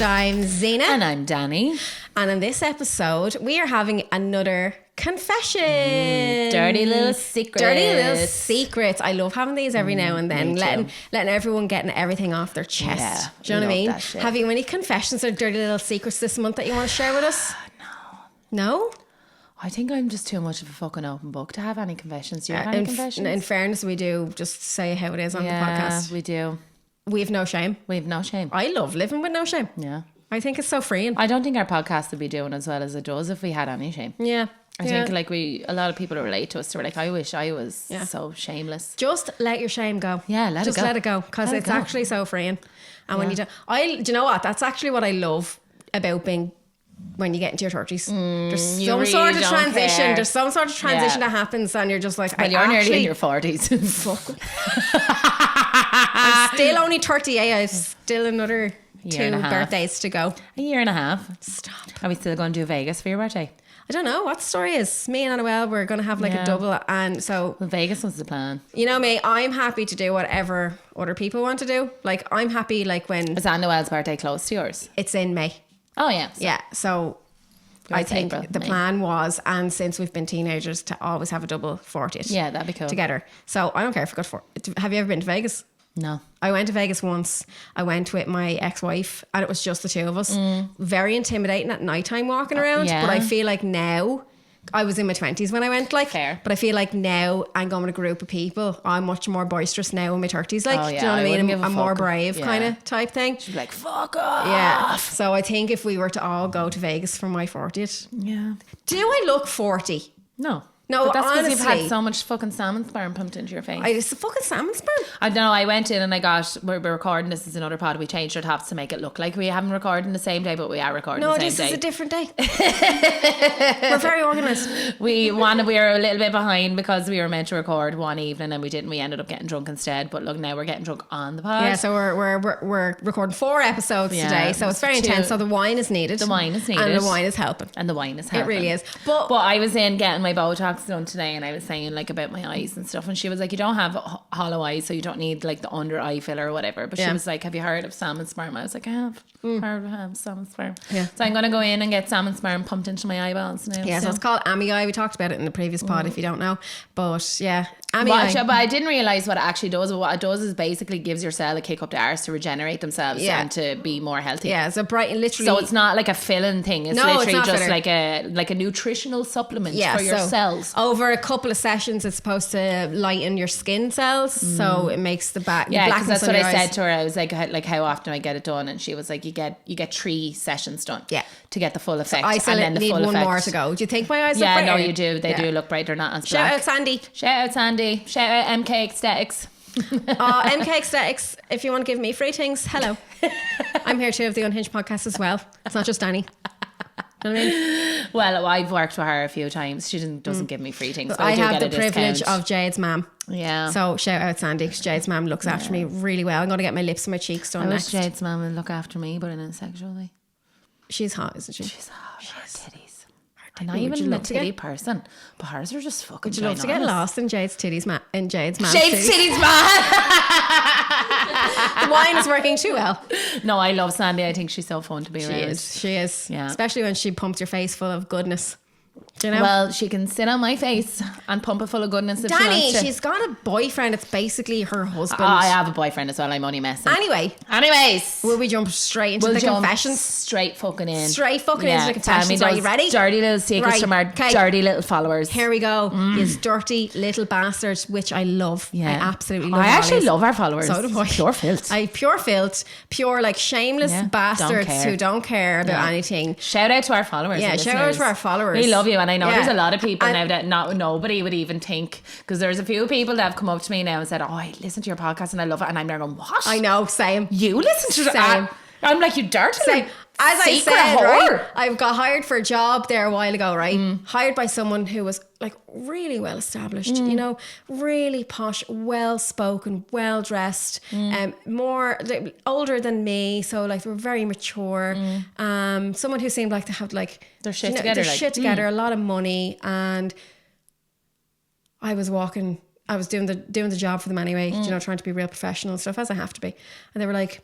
I'm Zena. And I'm Danni. And in this episode, we are having another confession. Dirty little secrets. Dirty little secrets. I love having these every now and then. Letting everyone getting everything off their chest. Yeah, Do you know what I mean? shit. Have you any confessions or dirty little secrets this month that you want to share with us? No? I think I'm just too much of a fucking open book to have any confessions. Do you have any confessions? In fairness, we do just say how it is on the podcast. We do. We have no shame. We have no shame. I love living with no shame. Yeah. I think it's so freeing. I don't think our podcast would be doing as well as it does if we had any shame. Yeah. I think like a lot of people relate to us. They're like, I wish I was so shameless. Just let your shame go. Yeah, let it go. Just let it go because it's actually so freeing. And when you do you know what? That's actually what I love about being when you get into your 30s. There's some really sort of don't transition. care. There's some sort of transition that happens and you're just like, Well, you're nearly in your 40s. I'm still only 38. I have still another Year and a 2 half. birthdays to go. A year and a half. Stop. Are we still going to do Vegas for your birthday? I don't know what the story is. Me and Annabelle, we're going to have like a double. And so, Well, Vegas was the plan. you know me, I'm happy to do whatever other people want to do. Like, I'm happy like when Is Noel's birthday close to yours? it's in May. Oh, yeah. Yeah, so I think April, the May. plan was, and since we've been teenagers, to always have a double 40th. Yeah, that'd be cool. Together. So I don't care if we got have you ever been to Vegas? No. I went to Vegas once. I went with my ex-wife and it was just the two of us. Very intimidating at nighttime walking around. yeah. But I feel like now, I was in my 20s when I went, like, Fair. but I feel like now I'm going with a group of people. I'm much more boisterous now in my 30s. Like, Oh, do you yeah, know what I I mean? wouldn't give a I'm more fuck. brave Yeah. kind of type thing. She'd be like, fuck off. Yeah. So I think if we were to all go to Vegas for my 40th, Yeah. do I look 40? No. No, but that's because you've honestly. had so much fucking salmon sperm pumped into your face. It's a fucking salmon sperm. I don't know. I went in and I got, we're recording, this is another pod. We changed our tops to make it look like we haven't recorded the same day, but we are recording No, the same this day. is a different day. We're very organised. We were a little bit behind because we were meant to record one evening and we didn't. We ended up getting drunk instead. But look, now we're getting drunk on the pod. Yeah, so we're recording 4 episodes Yeah. today, so it's very Two. intense. So the wine is needed. The wine is needed. And the wine is helping. And the wine is It helping. really is. But I was in getting my Botox done today and I was saying like about my eyes and stuff and she was like, you don't have hollow eyes so you don't need like the under eye filler or whatever, but she was like, have you heard of salmon sperm? I was like, I have heard of salmon sperm. Yeah. So I'm going to go in and get salmon sperm pumped into my eyeballs now. yeah, so it's called Amy Eye. We talked about it in the previous pod if you don't know. But yeah, Amy But Eye. I didn't realise what it actually does. What it does is basically gives your cell a kick up the arse to regenerate themselves and to be more healthy. Yeah, so bright literally. So it's not like a filling thing. It's No, it's literally not just filler. like a nutritional supplement yeah, for your so cells. over a couple of sessions, it's supposed to lighten your skin cells, so it makes the back. Yeah, because blackness that's what on I your said eyes. to her. I was like, how often I get it done? And she was like, you get 3 sessions done. Yeah. To get the full effect. I still and then the need full one effect. more to go. Do you think my eyes look Yeah, brighter? no, you do. They do look bright. They're not as Shout black. out Sandy. Shout out Sandy. Shout out MK Aesthetics. MK Aesthetics, if you want to give me free things, hello. I'm here too of the Unhinged podcast as well. It's not just Danny. You know what I mean? Well, I've worked with her a few times. She doesn't give me free things, but I I do have get the a privilege discount. of Jade's mum. Yeah. So shout out Sandy, 'cause Jade's mum looks after me really well. I'm going to get my lips and my cheeks done I wish next. Jade's mum would look after me, but in a sexual way. She's hot, isn't she? She's hot. Her titties. I'm not Would even you a love to titty get- person, but hers are just fucking. Would you love to get ginormous. lost in Jade's titties, in Jade's mum's Jade's titties? titties, man. The wine is working too well. No, I love Sandy. I think she's so fun to be around. She is. Yeah. Especially when she pumps your face full of goodness. Do you know? Well, she can sit on my face and pump it full of goodness if she Danny, wants to. she's got a boyfriend. It's basically her husband. I have a boyfriend as well. I'm only messing. Anyways, Will we jump straight into we'll the jump confessions? straight fucking in. Straight fucking into the tell me confessions. Are you those ready? dirty little secrets Right, from our okay. dirty little followers. Here we go. These dirty little bastards, which I love. I absolutely love. I actually all these. love our followers. So do I. Pure filth. Pure filth, pure like shameless Yeah, bastards don't care. who don't care about anything. Shout out to our followers. Yeah, and shout out listeners. to our followers. We love you, and I know Yeah. there's a lot of people And- now that nobody would even think, because there's a few people that have come up to me now and said, "Oh, I listen to your podcast and I love it," and I'm there going, "What? I know, same. You listen to Same. that?" I'm like, "You dirty Same. little As I secret said, whore." right, I got hired for a job there a while ago, right? Hired by someone who was like really well established, you know, really posh, well spoken, well dressed, more like, older than me, so like they were very mature. Someone who seemed like to have like Their shit you know, together, their like, shit together, a lot of money, and I was doing the job for them anyway, you know, trying to be real professional and stuff, as I have to be. And they were like,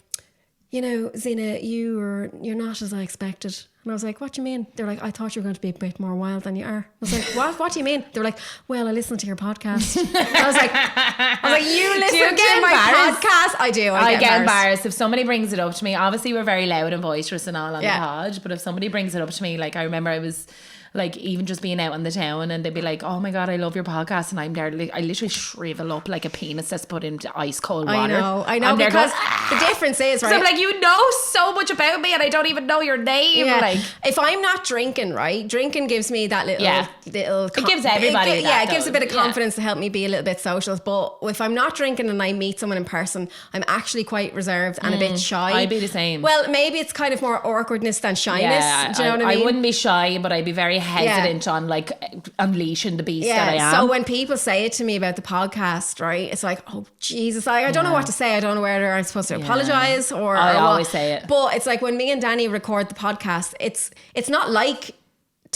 you know, Zena, you're not as I expected. And I was like, what do you mean? They're like, I thought you were going to be a bit more wild than you are. I was like, what do you mean? They were like, well, I listened to your podcast. I was like, you listen to my podcast? I do. I get embarrassed. If somebody brings it up to me, obviously we're very loud and boisterous and all on the pod, but if somebody brings it up to me, like I remember I was like even just being out in the town and they'd be like, oh my God, I love your podcast, and I'm there, I literally shrivel up like a penis that's put into ice cold water. I know, because the difference is, right? So I'm like, you know so much about me and I don't even know your name. Yeah. Like, if I'm not drinking, right, drinking gives me that little it gives everybody it gives a bit of confidence to help me be a little bit social. But if I'm not drinking and I meet someone in person, I'm actually quite reserved and a bit shy. I'd be the same. Well, maybe it's kind of more awkwardness than shyness. Do you know what I mean? I wouldn't be shy, but I'd be very hesitant on like unleashing the beast that I am. So when people say it to me about the podcast, right, it's like, oh Jesus, I don't know what to say. I don't know whether I'm supposed to apologize or I what. always say it. But it's like when me and Danny record the podcast, it's not like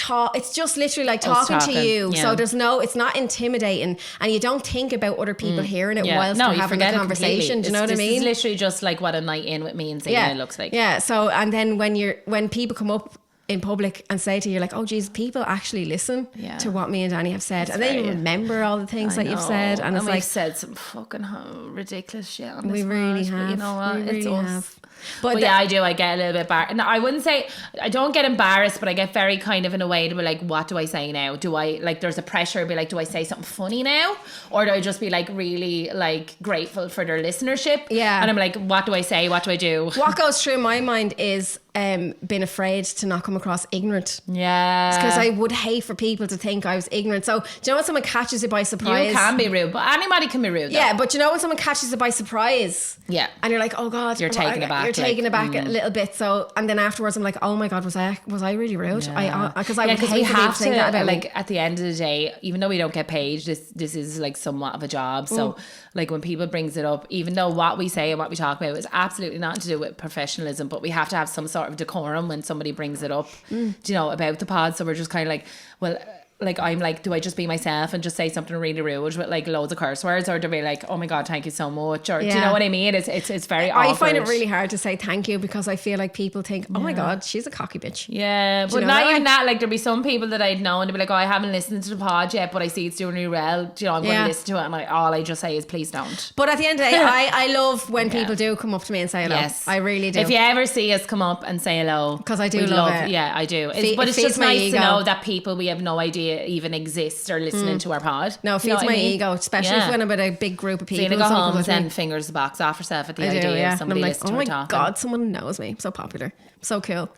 it's just literally like talking to you. So there's it's not intimidating, and you don't think about other people hearing it whilst you're having the conversation. Do you know what I mean? It's literally just like what a night in with me and Zena looks like. Yeah. So and then when people come up in public and say to you like, oh geez, people actually listen to what me and Danny have said, and then you remember all the things that you've said, and it's like, we've said some fucking ridiculous shit on this. We really have. But you know what? It's us. But yeah, I do. I get a little bit embarrassed. No, I wouldn't say I don't get embarrassed, but I get very kind of in a way to be like, what do I say now? Do I like? There's a pressure to be like, do I say something funny now, or do I just be like really like grateful for their listenership? Yeah. And I'm like, what do I say? What do I do? What goes through my mind is being afraid to not come across ignorant. Yeah. Because I would hate for people to think I was ignorant. So do you know when someone catches you by surprise? You can be rude, but anybody can be rude. Though. Yeah, but you know when someone catches you by surprise? Yeah. And you're like, oh God. You're taken aback. You're taken aback a little bit. So, and then afterwards I'm like, oh my God, was I really rude? Yeah. Because I would hate we for people have to think that about like me. at the end of the day, even though we don't get paid, this is like somewhat of a job. So like when people brings it up, even though what we say and what we talk about is absolutely nothing to do with professionalism, but we have to have some sort of decorum when somebody brings it up, you know, about the pod. So we're just kind of like, well, like I'm like, do I just be myself and just say something really rude with like loads of curse words, or do we like, oh my God, thank you so much, or do you know what I mean? It's very awkward. I find it really hard to say thank you because I feel like people think, oh my God, she's a cocky bitch. Yeah, but not even that. Like there'd be some people that I'd know and they'd be like, oh, I haven't listened to the pod yet, but I see it's doing really well. Do you know, I'm going to listen to it, and all I just say is please don't. But at the end of the day, I love when people do come up to me and say hello. Yes, I really do. If you ever see us come up and say hello, because I do love it. Yeah, I do. But it's just nice to know that people we have no idea even exist or listening to our pod. No, it feeds my ego, especially when I'm with a big group of people. Zena go home and send fingers the box off herself at the idea of somebody listening to her talking. Oh my God, someone knows me. I'm so popular. I'm so cool.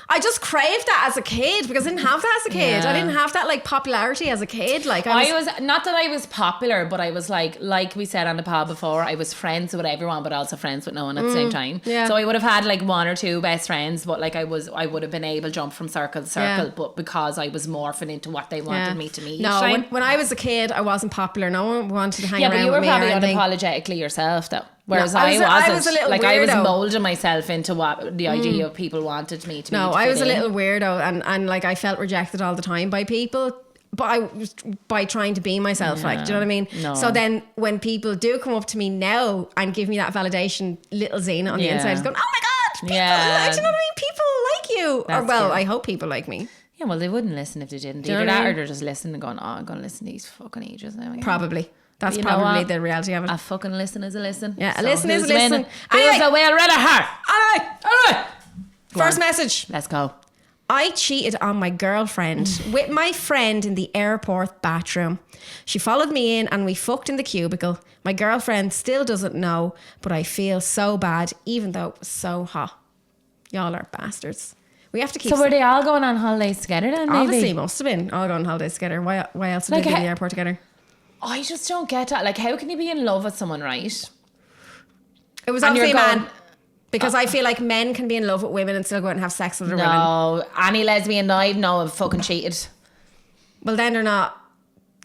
I just craved that as a kid because I didn't have that as a kid. I didn't have that like popularity as a kid. Like I was not that I was popular, but I was like we said on the pod before, I was friends with everyone, but also friends with no one at the same time. Yeah. So I would have had like one or two best friends, but like I would have been able to jump from circle to circle, but because I was morphing into what they wanted me to meet. No, when I was a kid, I wasn't popular. No one wanted to hang around with me. Yeah, but you were probably unapologetically yourself though. Whereas I was a little weirdo. I was moulding myself into what the idea of people wanted me to be. No, I was a little weirdo and like I felt rejected all the time by people. But I was by trying to be myself, like, do you know what I mean? No. So then when people do come up to me now and give me that validation, little Zena on the inside is going, oh my God, people, like, do you know what I mean? People like you. That's or well, I hope people like me. Yeah, well, they wouldn't listen if they didn't. Either that or they're just listening and going, oh, I'm going to listen to these fucking ages now. Probably. That's probably the reality of it. A fucking listen is a listen. Yeah, a listen is a listen. Who's the way read a heart? All right. First message. Let's go. I cheated on my girlfriend with my friend in the airport bathroom. She followed me in and we fucked in the cubicle. My girlfriend still doesn't know, but I feel so bad, even though it was so hot. Y'all are bastards. We have to keep. So were they all going on holidays together then? Maybe? Obviously, must have been all going on holidays together. Why else would they be in the airport together? I just don't get that. Like, how can you be in love with someone, right? It was obviously a man. Because I feel like men can be in love with women and still go out and have sex with other women. No, any lesbian I know have fucking cheated. Well, then they're not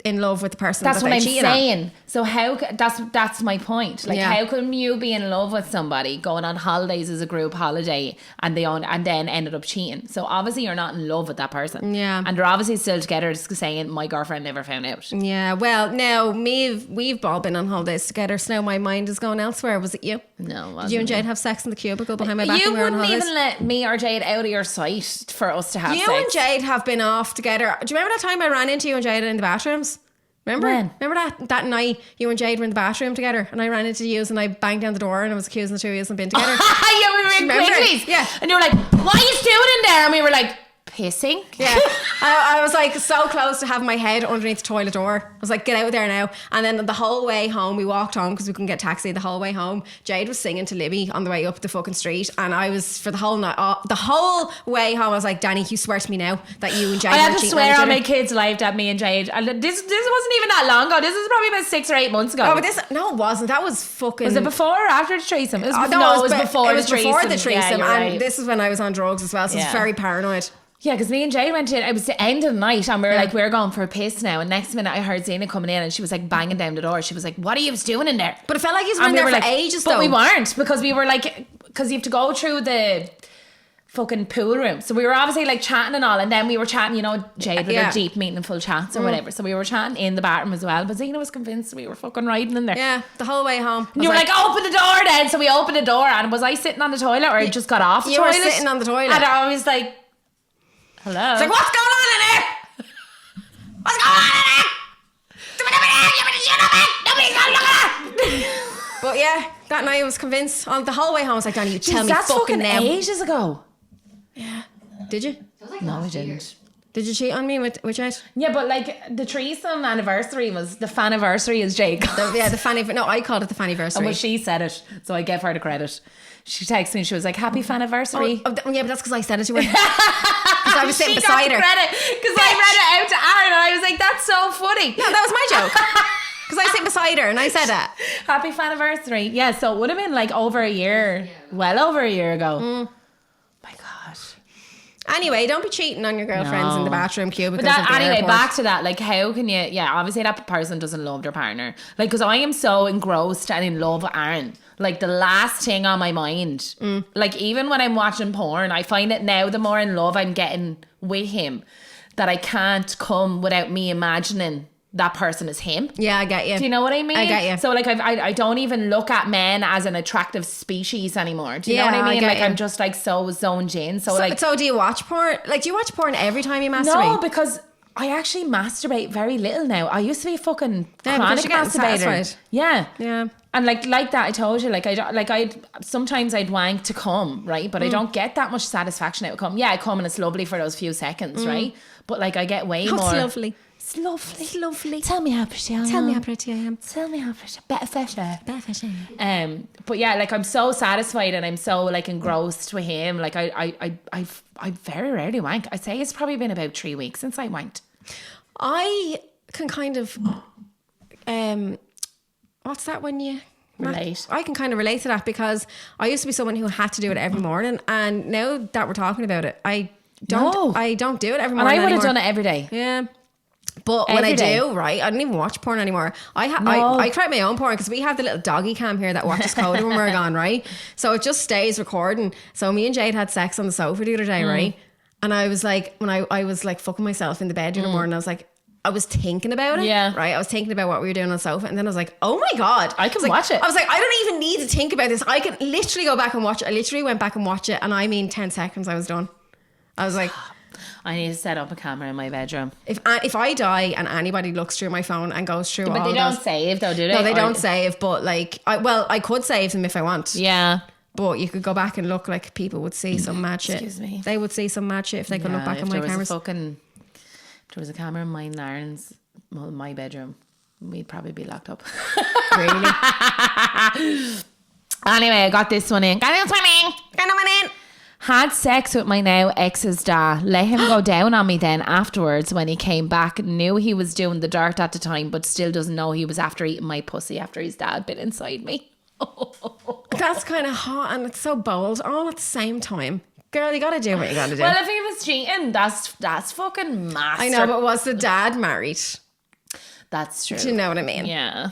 in love with the person that's that what I'm saying. On. So that's my point. Like, how can you be in love with somebody, going on holidays as a group holiday, and then ended up cheating? So obviously you're not in love with that person. Yeah. And they're obviously still together, just saying my girlfriend never found out. Yeah. Well, now we've all been on holidays together, so now my mind is going elsewhere. Was it you? No, it wasn't. Did you and Jade have sex in the cubicle behind my back when we were on holidays? You wouldn't even let me or Jade out of your sight for us to have sex. You and Jade have been off together. Do you remember that time I ran into you and Jade in the bathrooms? Remember? When? Remember that night you and Jade were in the bathroom together and I ran into you and I banged down the door and I was accusing the two of you of being together. Yeah, we were in Quigley's. Yeah. And you were like, what are you doing in there? And we were like, pissing. Yeah. I was like so close to having my head underneath the toilet door. I was like, get out there now. And then the whole way home, we walked home because we couldn't get a taxi. The whole way home, Jade was singing to Libby on the way up the fucking street. And I was, for the whole night, the whole way home, I was like, Danny, you swear to me now that you and Jade I were had to cheating swear on each my other. kids' life that me and Jade, and this wasn't even that long ago. This was probably about 6 or 8 months ago. Oh, but no, it wasn't. That was fucking... Was it before or after the threesome? It was, it was before the threesome. before the threesome. Yeah, and this is when I was on drugs as well, so I was very paranoid. Yeah, because me and Jade went in, it was the end of the night, and we were like, we're going for a piss now. And next minute I heard Zena coming in and she was like banging down the door. She was like, what are you doing in there? But it felt like you were in there for ages though. But we weren't, because we were like, because you have to go through the fucking pool room. So we were obviously like chatting and all, and then we were chatting, you know, Jade with her deep, meaningful chats or whatever. So we were chatting in the bathroom as well. But Zena was convinced we were fucking riding in there. Yeah, the whole way home. You were like, open the door then. So we opened the door, and was I sitting on the toilet or I just got off the toilet? You were sitting on the toilet. And I was like, hello. It's like, what's going on in here? What's going on in here? Nobody's gonna look at her. But yeah, that night I was convinced. On the whole way home, I was like, Danny, you tell me fucking now. Ages ago. Yeah. Did you? No, I didn't. Did you cheat on me with Jade? Yeah, but like the threesome anniversary was the faniversary, as Jade called it. Yeah, the fanny. No, I called it the faniversary. And well, she said it, so I give her the credit. She texted me and she was like, happy faniversary. Yeah, but that's because I said it to her. Because I was sitting beside her. Because I read it out to Aaron and I was like, that's so funny. No, that was my joke. Because I was sitting beside her and I said it. Happy faniversary. Yeah, so it would have been like over a year, well over a year ago. My God. Anyway, don't be cheating on your girlfriends in the bathroom cubicles. But anyway, back to that. Like, how can you? Yeah, obviously that person doesn't love their partner. Like, because I am so engrossed and in love with Aaron. Like, the last thing on my mind. Like, even when I'm watching porn, I find it now, the more in love I'm getting with him, that I can't come without me imagining that person is him. Yeah, I get you. Do you know what I mean? I get you. So like I don't even look at men as an attractive species anymore. Do you know what I mean? Like I'm just like so zoned in. So do you watch porn? Like, do you watch porn every time you masturbate? No, because I actually masturbate very little now. I used to be a fucking chronic masturbator. Yeah. Yeah. And like that, I told you, I'd sometimes I'd wank to come, right? But I don't get that much satisfaction out of come. Yeah, I come and it's lovely for those few seconds, right? But like I get way more. It's lovely. It's lovely. It's lovely. Tell me how pretty I am. Tell me how pretty I am. Tell me how pretty. Better fisher. Better fisher. But yeah, like I'm so satisfied and I'm so like engrossed with him. Like I very rarely wank. I'd say it's probably been about 3 weeks since I wanked. I can kind of what's that when you relate? I can kind of relate to that because I used to be someone who had to do it every morning, and now that we're talking about it, I don't do it every morning. And I would have done it every day. Yeah. But when I do, right, I don't even watch porn anymore. I create my own porn because we have the little doggy cam here that watches Coda when we're gone, right? So it just stays recording. So me and Jade had sex on the sofa the other day, right? And I was like, when I was like fucking myself in the bed the other morning, I was like, I was thinking about it, right? I was thinking about what we were doing on the sofa, and then I was like, oh my God. I can watch it. I was like, I don't even need to think about this. I can literally go back and watch it. I literally went back and watched it, and I mean 10 seconds I was done. I was like... I need to set up a camera in my bedroom. If I die and anybody looks through my phone and goes through but all they don't save though, do they? No, they don't save, but like I could save them if I want. Yeah. But you could go back and look, like people would see some mad shit. Excuse me. They would see some mad shit if they could look back on my cameras. If there was a camera in mine in my bedroom, we'd probably be locked up. Really? Anyway, I got this one in. Had sex with my now ex's dad. Let him go down on me then afterwards when he came back. Knew he was doing the dirt at the time, but still doesn't know he was after eating my pussy after his dad bit inside me. That's kind of hot and it's so bold all at the same time. Girl, you gotta do what you gotta do. Well, if he was cheating, that's fucking master. I know, but was the dad married? That's true. Do you know what I mean? Yeah.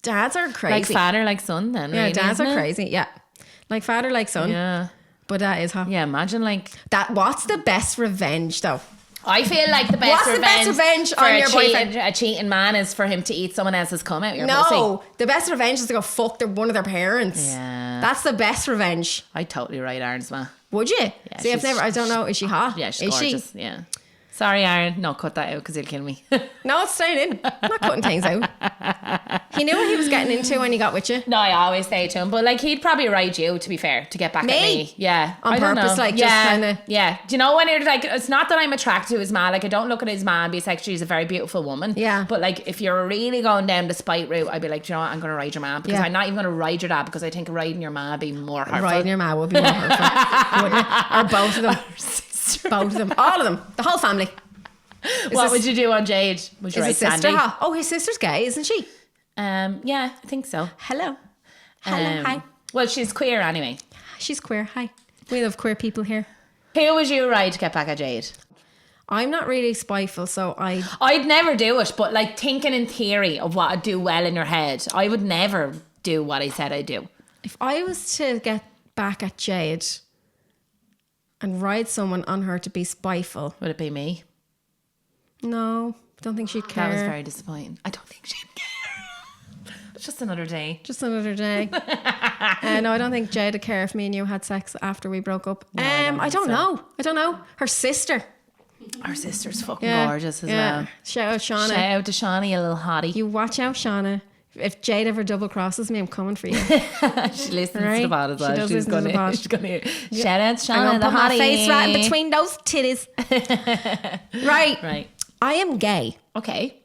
Dads are crazy. Like father, like son then. Yeah, really, dads isn't are it? crazy. Yeah. Like father, like son. Yeah. But that is hot. Yeah, imagine like... What's the best revenge though? I feel like the best What's the best revenge for on your boyfriend? a cheating man is for him to eat someone else's cum out your No, pussy. the best revenge is to go fuck one of their parents. Yeah. That's the best revenge. I'd totally ride Aaron's ma. Would you? Yeah, See, I don't know. Is she hot? Yeah, she's is gorgeous. Yeah. Sorry, Aaron. No, cut that out because he'll kill me. No, it's staying in. I'm not cutting things out. He knew what he was getting into when he got with you. No, I always say to him, but like he'd probably ride you, to be fair, to get back at me. Yeah. On I don't purpose, know. like yeah. just kind of. Yeah. Do you know when you're like, it's not that I'm attracted to his man. Like I don't look at his man and be like, she's a very beautiful woman. Yeah. But like if you're really going down the spite route, I'd be like, do you know what? I'm going to ride your man because I'm not even going to ride your dad because I think riding your man would be more hurtful. Riding your man would be more hurtful, wouldn't it? Or both of them. Both of them. All of them. The whole family. What would you do on Jade? Would you Is ride his sister Sandy? hot? Oh, his sister's gay, isn't she? Yeah, I think so. Hello. Hello. Hi. Well, she's queer anyway. She's queer. Hi. We love queer people here. Who would you ride to get back at Jade? I'm not really spiteful, so I'd never do it, but like thinking in theory of what I'd do well in your head, I would never do what I said I'd do. if I was to get back at Jade and ride someone on her to be spiteful, Would it be me? no, don't think she'd care. That was very disappointing. I don't think she'd care. It's just another day. Just another day. No, I don't think Jade would care if me and you had sex after we broke up. I don't know. I don't know. Her sister. Our sister's fucking gorgeous as well. Shout out Shauna. Shout out to Shawnee, you little hottie. You watch out, Shauna. If Jade ever double crosses me, I'm coming for you. She listens to the pod as well. She does She's listen to the pod. She's gonna shout out to I'm Shauna, gonna the put my hottie. face right in between those titties. Right. Right. I am gay. Okay.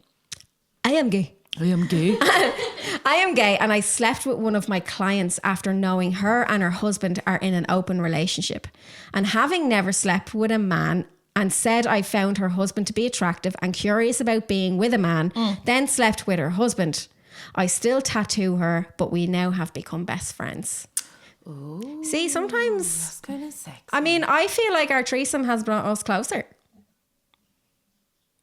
I am gay. I am gay. I am gay, and I slept with one of my clients after knowing her and her husband are in an open relationship. And having never slept with a man and said I found her husband to be attractive and curious about being with a man, then slept with her husband. I still tattoo her, but we now have become best friends. Ooh, see, sometimes... That's kind of sexy. I mean, I feel like our threesome has brought us closer.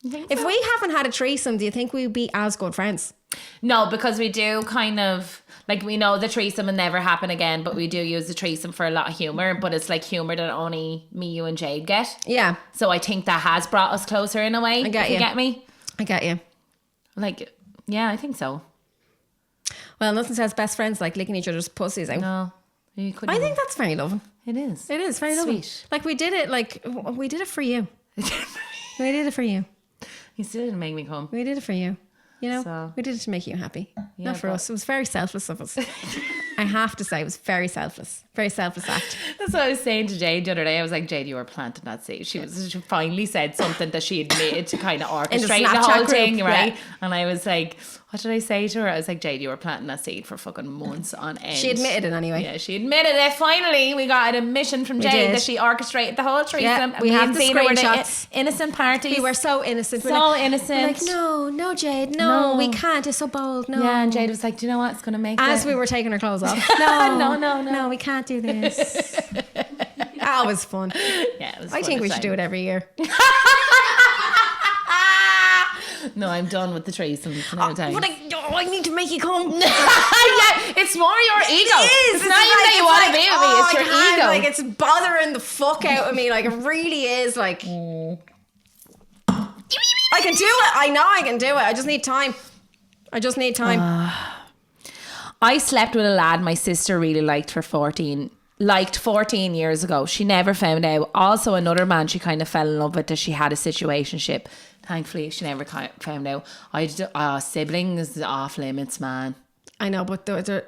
If we haven't had a threesome, do you think we'd be as good friends? No, because we do kind of, like, we know the threesome will never happen again, but we do use the threesome for a lot of humour, but it's like humour that only me, you and Jade get. Yeah. So I think that has brought us closer in a way. I get if you get me? I get you. Like, yeah, I think so. Well, nothing says best friends like licking each other's pussies out. No. You couldn't. I think that's very loving. It is. It is very loving. Sweet. Like we did it for you. We did it for you. You still didn't make me come. We did it for you. You know, So- we did it to make you happy. Yeah, Not for but- us. It was very selfless of us. I have to say, it was very selfless. Very selfless act. That's what I was saying to Jade the other day. I was like, Jade, you were planting that seed. She finally said something that she admitted to kind of orchestrate the Snapchat whole group, thing, right? yeah. And I was like, what did I say to her? I was like, Jade, you were planting that seed for fucking months on end. She admitted it anyway. Yeah, she admitted it. Finally, we got an admission from Jade did. that she orchestrated the whole threesome. Yeah, And we me have and the Zena were screenshots. innocent parties. We were so innocent. So innocent. We're like, no, Jade, no, we can't. It's so bold. No. Yeah, and Jade was like, do you know what? It's going to make As it. we were taking our clothes off. No, we can't do this. That was fun. Yeah, it was I fun think we as should do time. it every year. No, I'm done with the threesomes now. But I need to make you come. Yeah, it's more your ego. It's not even that you want to be with me. It's your ego. Like it's bothering the fuck out of me. Like it really is. Like I can do it. I know I can do it. I just need time. I slept with a lad my sister really liked 14 years ago. She never found out. Also, another man she kind of fell in love with that she had a situationship. Thankfully, she never found out. Siblings off limits, man. I know, but the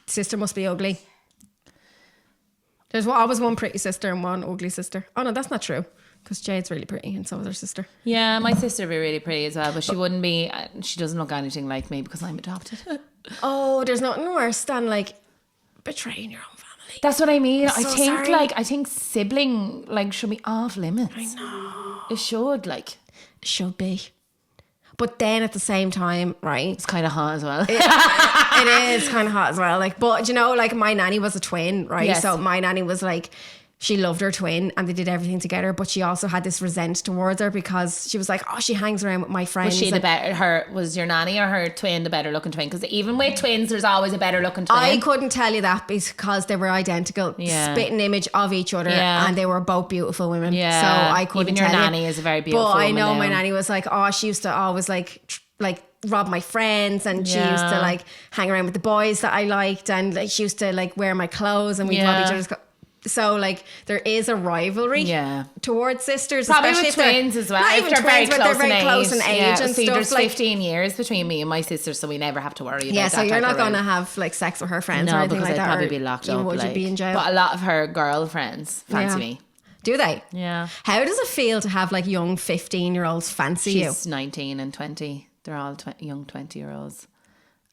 sister must be ugly. There's always one pretty sister and one ugly sister. Oh no, that's not true. Because Jade's really pretty and so is her sister. Yeah, my sister would be really pretty as well, but she wouldn't be. She doesn't look anything like me because I'm adopted. Oh, there's nothing worse than like betraying your own family. That's what I mean. I'm so I sorry. think sibling should be off limits. I know. It should It should be. But then at the same time, right? It's kind of hot as well. It is kind of hot as well. Like, but you know, like my nanny was a twin, right? Yes. So my nanny was like, she loved her twin and they did everything together, but she also had this resent towards her because she was like, oh, she hangs around with my friends. Was she was your nanny or her twin the better looking twin? Because even with twins, there's always a better looking twin. I couldn't tell you that because they were identical, spitting image of each other, and they were both beautiful women. Yeah. So I couldn't tell you. Even your nanny is a very beautiful woman. But I know my nanny was like, oh, she used to always like rob my friends, and she used to like hang around with the boys that I liked, and like she used to like wear my clothes, and we'd rob each other's clothes. So like there is a rivalry towards sisters, probably especially with twins as well. Not even twins, but they're very close in age and see, stuff. There's like 15 years between me and my sister, so we never have to worry about that. So you're not going to have like sex with her friends or anything like that. No, because I'd probably be locked up. Would you be in jail? But a lot of her girlfriends fancy me. Do they? Yeah. How does it feel to have like young 15-year-olds fancy you? She's 19 and 20. They're all young 20-year-olds.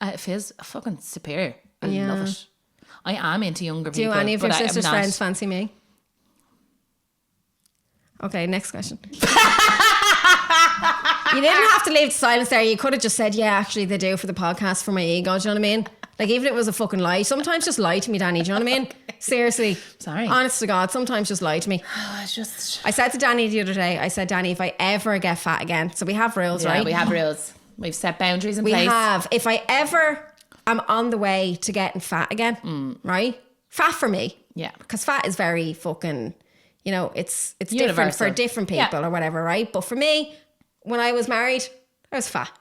It feels fucking superior. I love it. I am into younger people. Do any of your sister's friends fancy me? Okay, next question. You didn't have to leave the silence there. You could have just said, yeah, actually they do for the podcast, for my ego. Do you know what I mean? Like, even if it was a fucking lie, sometimes just lie to me, Danny. Do you know what I mean? Seriously. Sorry. Honest to God, sometimes just lie to me. I said to Danny the other day, I said, Danny, if I ever get fat again, so we have rules, right? Yeah, we have rules. We've set boundaries in place. We have. If I ever am on the way to getting fat again, right? Fat for me. Yeah. Because fat is very fucking... You know, it's universal. Different for different people or whatever, right? But for me, when I was married, I was fat.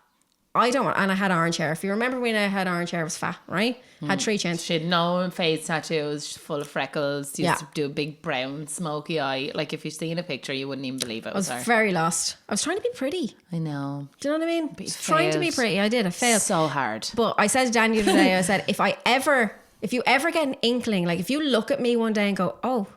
And I had orange hair. If you remember when I had orange hair, I was fat, right? Had 3 chins. She had no face tattoos, full of freckles. Used to do a big brown smoky eye. Like if you've seen a picture, you wouldn't even believe it was her. I was very lost. I was trying to be pretty. I know. Do you know what I mean? I was trying to be pretty. I did. I failed. So hard. But I said to Dan the other day, I said, if you ever get an inkling, like if you look at me one day and go, oh,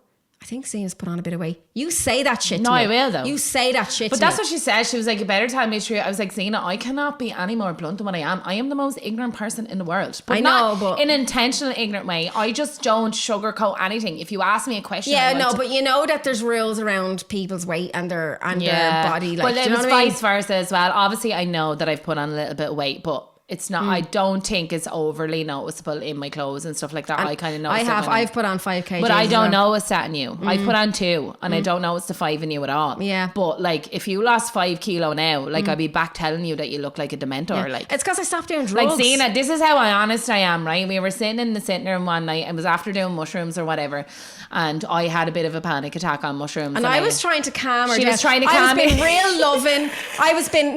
I think Zena's put on a bit of weight. You say that shit to me. No, I will though. You say that shit to me. But that's what she said. She was like, you better tell me the truth. I was like, Zena, I cannot be any more blunt than what I am. I am the most ignorant person in the world. But I know, not but... in an intentional ignorant way. I just don't sugarcoat anything. If you ask me a question... Yeah, no, but you know that there's rules around people's weight and their body. Like, well, it was vice versa as well. Obviously, I know that I've put on a little bit of weight, but... It's not. I don't think it's overly noticeable in my clothes and stuff like that. And I kind of know. I've put on 5 kgs, but I don't know what's that in you. I put on 2, and I don't know it's the 5 in you at all. Yeah. But like, if you lost 5 kilo now, like I'd be back telling you that you look like a dementor. Yeah. Like it's because I stopped doing drugs. Like Zena, this is how honest I am. Right? We were sitting in the sitting room one night. It was after doing mushrooms or whatever, and I had a bit of a panic attack on mushrooms. And I was trying to calm her. She was trying to calm me. I was being real loving.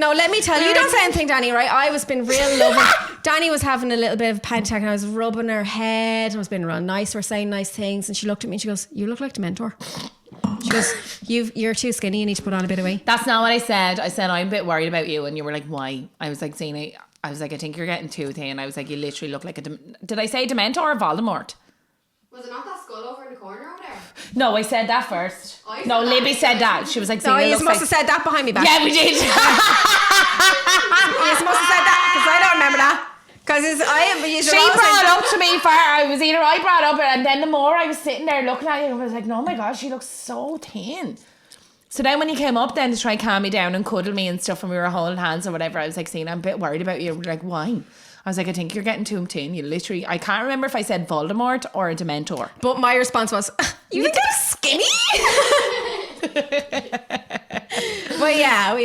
No, let me tell you. You don't say anything, Danny. Right? I was being real loving. Danny was having a little bit of a panic attack and I was rubbing her head and I was being real nice. We're saying nice things and she looked at me and she goes, you look like Dementor. She goes, you're too skinny, you need to put on a bit of weight. That's not what I said. I said, I'm a bit worried about you. And you were like, why? I was like, Zena, I think you're getting too thin. I was like, you literally look like did I say Dementor or Voldemort? Was it not that skull over in the corner over there? No, I said that first. No, Libby said that. She was like, no, you must have said that behind me back. Yeah, we did. You must have said that because I don't remember that. Because she brought up to me I brought up and then the more I was sitting there looking at you, I was like, oh my God, she looks so thin. So then when you came up then to try and calm me down and cuddle me and stuff and we were holding hands or whatever, I was like, Zena, I'm a bit worried about you. Like, why? I was like, I think you're getting too thin. You literally, I can't remember if I said Voldemort or a Dementor. But my response was, you think I'm skinny? But yeah, we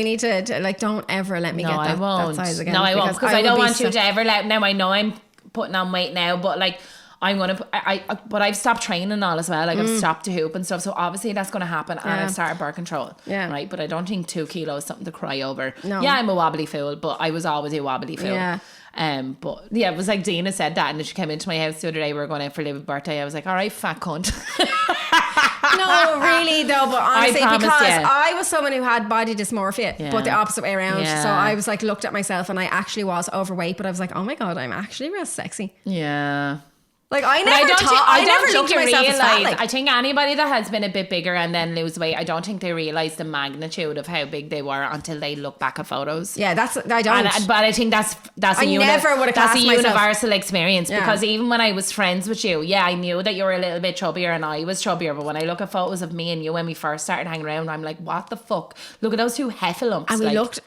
need to like, don't ever let me get that size again. No, I won't, because I don't want you to ever let. Now I know I'm putting on weight now, but like I'm gonna. But I've stopped training and all as well. Like I've stopped to hoop and stuff. So obviously that's gonna happen, and I've started birth control. Yeah. Right. But I don't think 2 kilos is something to cry over. No. Yeah, I'm a wobbly fool, but I was always a wobbly fool. Yeah. But yeah, it was like Dina said that, and then she came into my house the other day. We were going out for Libby's birthday. I was like, all right, fat cunt. No, really though, but honestly, I was someone who had body dysmorphia, but the opposite way around. Yeah. So I was like, looked at myself and I actually was overweight, but I was like, oh my God, I'm actually real sexy. Yeah. Like I never looked at myself as fat. Like, I think anybody that has been a bit bigger and then lose weight, I don't think they realise the magnitude of how big they were until they look back at photos. Yeah, I don't. But I think that's a universal experience because even when I was friends with you, I knew that you were a little bit chubbier and I was chubbier. But when I look at photos of me and you when we first started hanging around, I'm like, what the fuck? Look at those 2 heffalumps. And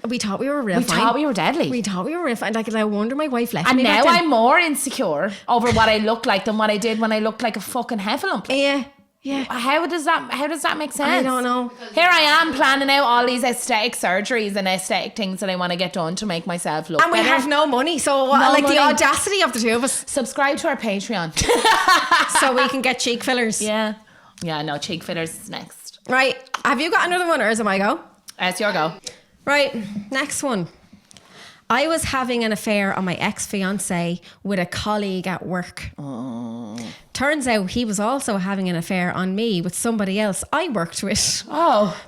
we thought we were real fine. We thought we were deadly. We thought we were real fine. Like, I wonder my wife left me. And now I'm more insecure over what I look like than what I did when I looked like a fucking heffalump. Yeah. Yeah. How does that make sense? I don't know. Here I am planning out all these aesthetic surgeries and aesthetic things that I want to get done to make myself look And we better. have no money, so the audacity of the two of us. Subscribe to our Patreon. So we can get cheek fillers. Yeah, no, cheek fillers is next. Right. Have you got another one or is it my go? It's your go. Right. Next one. I was having an affair on my ex-fiancé with a colleague at work. Oh. Turns out he was also having an affair on me with somebody else I worked with. Oh.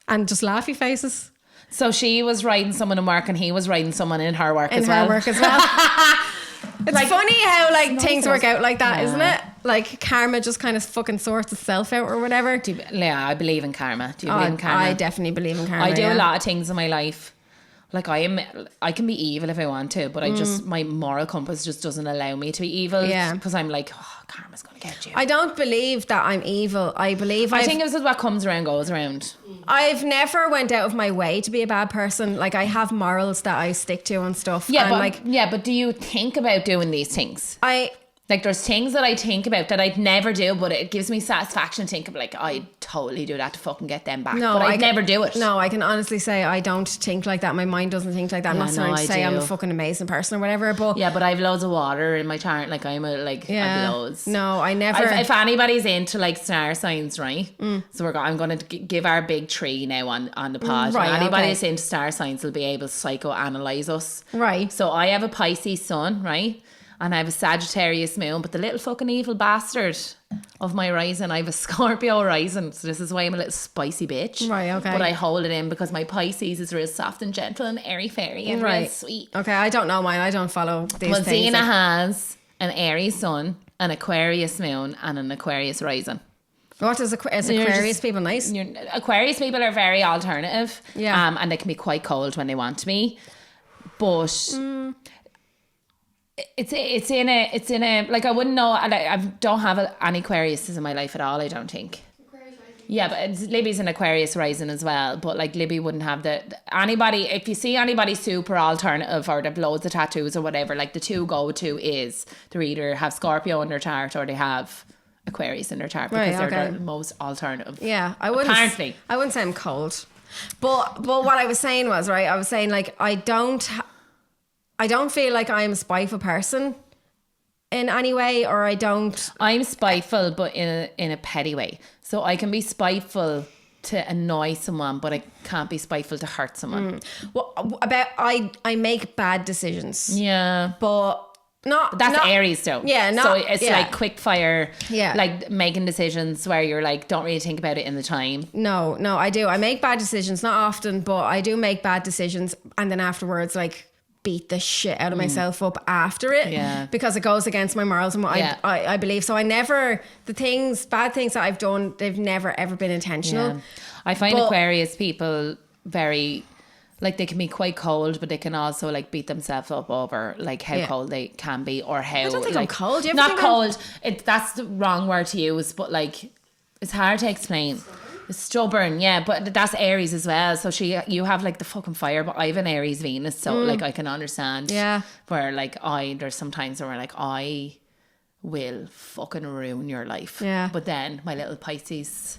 And just laughy faces. So she was riding someone in work and he was riding someone in her work as well. In her work as well. It's funny how things work out like that, isn't it? Like karma just kind of fucking sorts itself out or whatever. I believe in karma. Do you believe in karma? I definitely believe in karma. I do a lot of things in my life. Like I can be evil if I want to, but my moral compass just doesn't allow me to be evil. Yeah. Because I'm like, karma's going to get you. I don't believe that I'm evil. I think this is what comes around goes around. I've never went out of my way to be a bad person. Like I have morals that I stick to and stuff. Yeah, and but do you think about doing these things? Like there's things that I think about that I'd never do, but it gives me satisfaction to think of like, I'd totally do that to fucking get them back. No, but I'd never do it. No, I can honestly say I don't think like that. My mind doesn't think like that. I'm not trying to say I'm a fucking amazing person or whatever, but... Yeah, but I have loads of water in my chart. Like I have loads. No, I never... If anybody's into like star signs, right? So I'm going to give our big tree now on the pod. Right, anybody that's into star signs will be able to psychoanalyze us. Right. So I have a Pisces sun, right? And I have a Sagittarius moon, but the little fucking evil bastard of my rising, I have a Scorpio rising. So this is why I'm a little spicy bitch. Right, okay. But I hold it in because my Pisces is real soft and gentle and airy fairy and real sweet. Okay, I don't know mine. I don't follow these things. Well, Zena has an Aries sun, an Aquarius moon, and an Aquarius rising. What is Aquarius people nice? Aquarius people are very alternative. Yeah. And they can be quite cold when they want to be. But... It's in a like I wouldn't know. I don't have any Aquariuses in my life at all. I don't think. Yeah, but Libby's an Aquarius rising as well. But like Libby wouldn't have anybody. If you see anybody super alternative or they've loads of tattoos or whatever, like the two go to is they either have Scorpio in their chart or they have Aquarius in their chart because they're the most alternative. Yeah, I wouldn't say I'm cold, but what I was saying was right. I was saying like I don't feel like I'm a spiteful person in any way, or I don't... I'm spiteful, but in a petty way. So I can be spiteful to annoy someone, but I can't be spiteful to hurt someone. Well, I make bad decisions. Yeah. But not... That's Aries though. Yeah, so it's like quick fire, yeah, like making decisions where you're like, don't really think about it in the time. No, I do. I make bad decisions, not often, but I do make bad decisions, and then afterwards, like... beat the shit out of myself up after it, because it goes against my morals and what I believe. So I never, bad things that I've done, they've never ever been intentional. I find Aquarius people very, like they can be quite cold, but they can also like beat themselves up over like how cold they can be, or how... I don't think like, I'm cold. Do you ever not think cold. That's the wrong word to use, but like it's hard to explain. It's stubborn, yeah, but that's Aries as well. So you have like the fucking fire, but I have an Aries Venus, so like I can understand. Yeah. Where like there's some times where like I will fucking ruin your life. Yeah. But then my little Pisces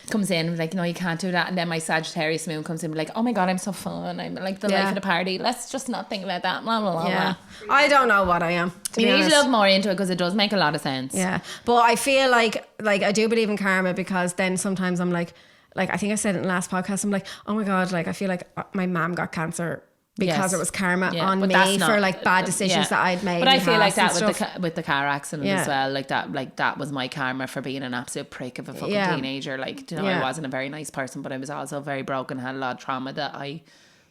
comes in like, no, you can't do that. And then my Sagittarius moon comes in like, oh my God, I'm so fun. I'm like the life of the party. Let's just not think about that. Blah, blah, blah, blah. I don't know what I am. You need to look more into it because it does make a lot of sense. Yeah. But I feel like I do believe in karma, because then sometimes I'm like I think I said it in the last podcast, I'm like, oh my God, like I feel like my mom got cancer because it was karma on me for like bad decisions that I'd made. But I feel like that with the car accident as well, like that was my karma for being an absolute prick of a fucking teenager. Like, you know, I wasn't a very nice person, but I was also very broken, had a lot of trauma that I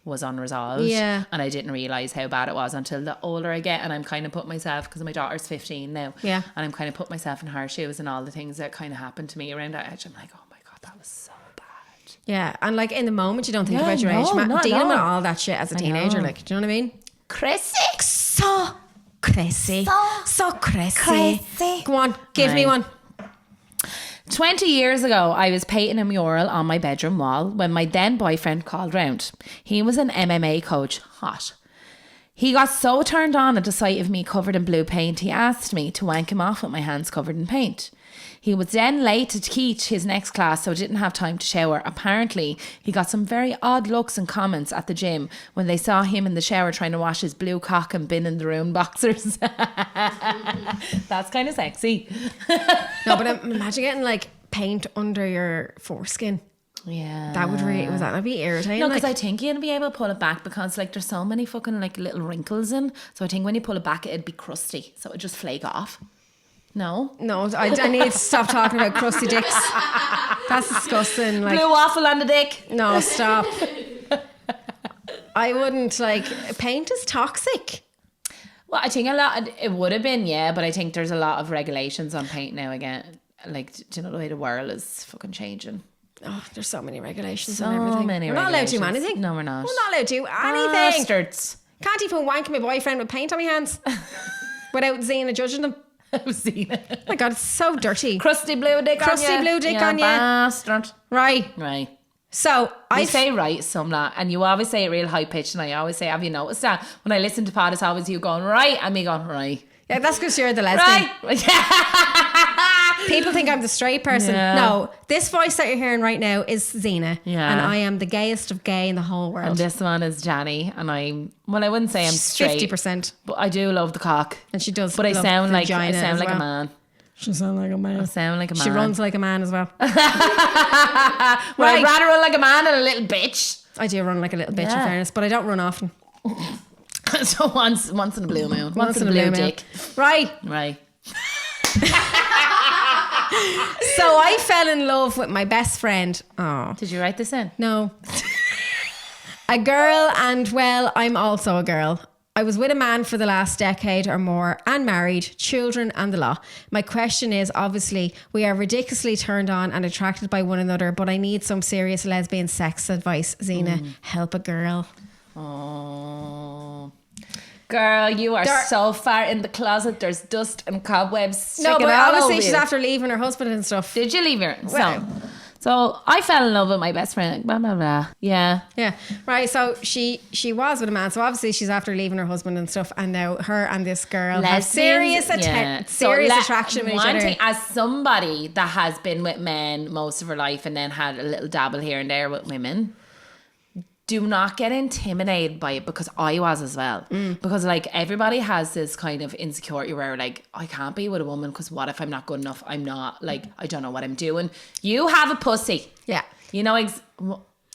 was unresolved. Yeah. And I didn't realise how bad it was until the older I get, and I'm kind of put myself, because my daughter's 15 now, and I'm kind of put myself in her shoes and all the things that kind of happened to me around that age. I'm like, oh my God, that was so bad. Yeah, and like in the moment you don't think about your age. Dealing with all that shit as a teenager, like, do you know what I mean? Crazy. So crazy. So crazy. Go on, give me one. 20 years ago, I was painting a mural on my bedroom wall when my then boyfriend called round. He was an MMA coach. Hot. He got so turned on at the sight of me covered in blue paint, he asked me to wank him off with my hands covered in paint. He was then late to teach his next class, so didn't have time to shower. Apparently, he got some very odd looks and comments at the gym when they saw him in the shower trying to wash his blue cock and bin in the room boxers. That's kind of sexy. No, but imagine getting like paint under your foreskin. Yeah. That would really, that'd be irritating. No, because I think you'd be able to pull it back because like there's so many fucking like little wrinkles in. So I think when you pull it back, it'd be crusty. So it'd just flake off. No, I need to stop talking about crusty dicks. That's disgusting. Like, blue waffle on the dick. No, stop. I wouldn't like. Paint is toxic. Well, I think it would have been, yeah, but I think there's a lot of regulations on paint now again. Like, do you know the way the world is fucking changing? Oh, there's so many regulations So and everything. many We're not allowed to do regulations. anything. No, we're not. We're not allowed to do anything. Bastards. Can't even wank my boyfriend with paint on my hands without Zena judging them. I've seen it. Oh my God, it's so dirty. Crusty blue dick Crusty on you. blue dick on you. Bastard. Right. Right. So I say right some lot, and you always say it real high pitched, and I always say, have you noticed that? When I listen to pod, it's always you going right and me going right. Yeah, that's because you're the lesbian. Right. People think I'm the straight person. Yeah. No, this voice that you're hearing right now is Zena. Yeah. And I am the gayest of gay in the whole world. And this one is Danni, and I wouldn't say I'm straight. 50%. But I do love the cock. And she does. But I love sound like vagina as a well. man. She sounds like a man. I sound like a man. She runs like a man as well. Well, I'd rather run like a man than a little bitch. I do run like a little bitch in Yeah. fairness, but I don't run often. So once in a blue moon. Once in a blue blue moon. dick. Right. Right. So I fell in love with my best friend. Oh. Did you write this in? No. A girl, and well, I'm also a girl. I was with a man for the last decade or more and married, children and the lot. My question is, obviously, we are ridiculously turned on and attracted by one another, but I need some serious lesbian sex advice. Zena, help a girl. Oh. Girl, you are so far in the closet. There's dust and cobwebs. No, sticking but all obviously over she's you. after leaving her husband and stuff. Did you leave her? Well- So I fell in love with my best friend. Blah, blah, blah. Yeah. Yeah, right. So she was with a man. So obviously she's after leaving her husband and stuff. And now her and this girl have serious attraction with each other. As somebody that has been with men most of her life and then had a little dabble here and there with women, do not get intimidated by it, because I was as well. Because like everybody has this kind of insecurity where like, I can't be with a woman because what if I'm not good enough? I'm not, like, I don't know what I'm doing. You have a pussy. Yeah. You know exactly.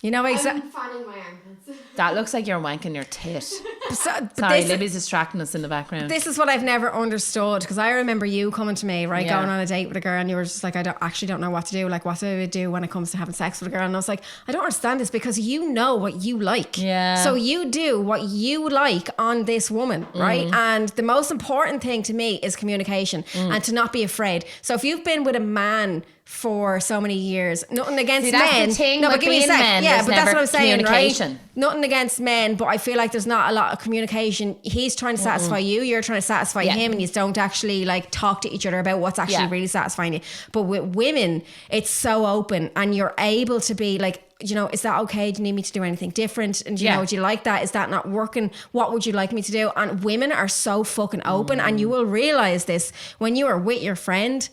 I'm fanning my armpits. that looks like you're wanking your tit. Sorry, Libby's distracting us in the background. This is what I've never understood, because I remember you coming to me, right, Yeah. going on a date with a girl, and you were just like, I don't know what to do. Like, what do I do when it comes to having sex with a girl? And I was like, I don't understand this, because you know what you like. Yeah. So you do what you like on this woman, right? And the most important thing to me is communication and to not be afraid. So if you've been with a man for so many years, nothing against See, that's men. the thing No, with but give me a being sec. men, Yeah, there's but that's never what I'm saying, communication. right? Nothing against men, but I feel like there's not a lot of communication. He's trying to satisfy you, you're trying to satisfy Yeah. him, and you don't actually like talk to each other about what's actually Yeah. really satisfying you. But with women, it's so open, and you're able to be like, you know, is that okay? Do you need me to do anything different? And you Yeah. know, do you like that? Is that not working? What would you like me to do? And women are so fucking open, and you will realize this when you are with your friend.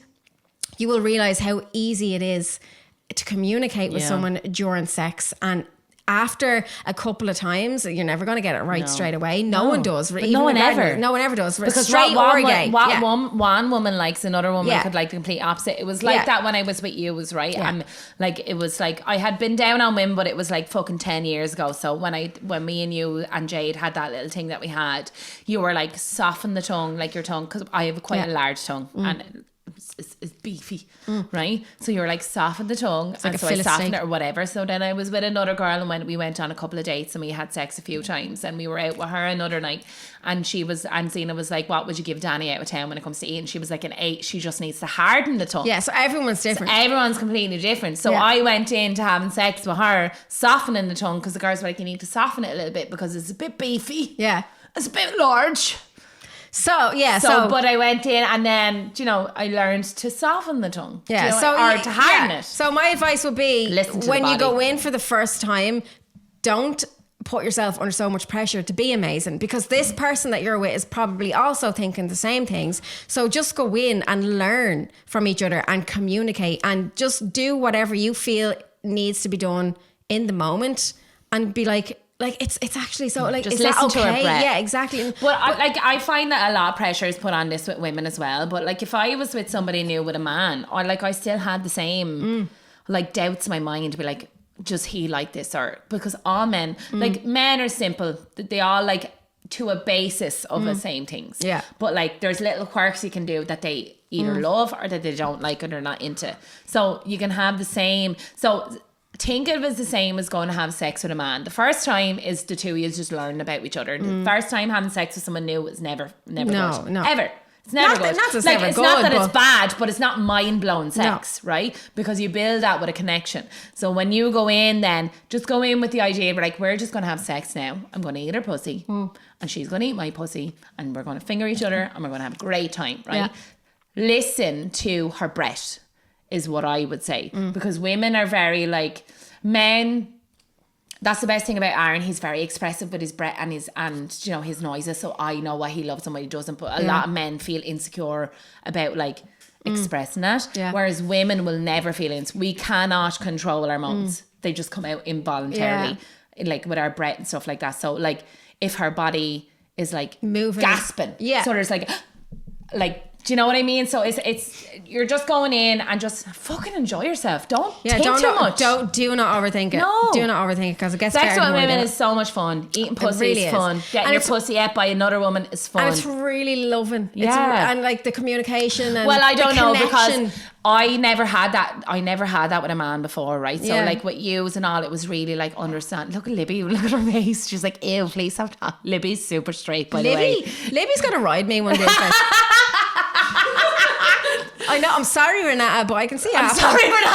You will realize how easy it is to communicate with Yeah. someone during sex. And after a couple of times, you're never going to get it right straight away. No one does. But Even no one with ever. partners. No one ever does. Because straight what or gay. Yeah. one woman likes, another woman Yeah. could like the complete opposite. It was like Yeah. that when I was with you, was right. Yeah. And like it was like I had been down on women, but it was like fucking 10 years ago. So when me and you and Jade had that little thing that we had, you were like soften the tongue, like your tongue, because I have quite a large tongue and it's beefy, right? So you're like soften the tongue, like and a so I fillet softened steak. it or whatever. So then I was with another girl, and when we went on a couple of dates and we had sex a few times, and we were out with her another night, and Zena was like, what would you give Danny out of 10 when it comes to eating? She was like an 8. She just needs to harden the tongue. Yeah, so everyone's different. Everyone's completely different. So Yeah. I went into having sex with her, softening the tongue, because the girls were like, you need to soften it a little bit because it's a bit beefy. Yeah. It's a bit large. So, yeah. But I went in, and then, you know, I learned to soften the tongue. Yeah, you know, so or to harden yeah. it. So my advice would be, Listen to when the you go body. in for the first time, don't put yourself under so much pressure to be amazing, because this person that you're with is probably also thinking the same things. So just go in and learn from each other and communicate and just do whatever you feel needs to be done in the moment, and be like it's actually so like, just is that listen to her okay? breath. Yeah, exactly. Well, I find that a lot of pressure is put on this with women as well. But like, if I was with somebody new with a man, or like I still had the same like doubts in my mind to be like, does he like this? Or because all men, like men are simple, they all like to a basis of the same things. Yeah. But like, there's little quirks you can do that they either love or that they don't like or they're not into. So you can have the same. So think of it as the same as going to have sex with a man. The first time is the two of you just learning about each other. The first time having sex with someone new is never good. Ever. It's never good. It's like, never it's good, not that but it's bad, but it's not mind-blowing sex, right? Because you build that with a connection. So when you go in, then just go in with the idea of like, we're just going to have sex now. I'm going to eat her pussy and she's going to eat my pussy and we're going to finger each other and we're going to have a great time, right? Yeah. Listen to her breath is what I would say. Because women are very like, men, that's the best thing about Aaron. He's very expressive with his breath and his noises. So I know what he loves and what he doesn't. But a lot of men feel insecure about like expressing that. Yeah. Whereas women will never feel we cannot control our moans. They just come out involuntarily, like with our breath and stuff like that. So like if her body is like moving, gasping, so there's like. Do you know what I mean? So it's you're just going in and just fucking enjoy yourself. Don't think too much. Do not overthink it. No. Do not overthink it, because it gets sex better. with women is so much fun. Eating pussy is fun. Getting your pussy ate by another woman is fun. And it's really loving. Yeah. And like the communication and I don't know, connection. because I never had that with a man before, right? So like with yous and all, it was really like understand. Look at Libby, look at her face. She's like, ew, please stop that. Libby's super straight, by the way. Libby's gonna ride me one day. I know, I'm sorry, Renata, but I can see it. I'm sorry, Renata.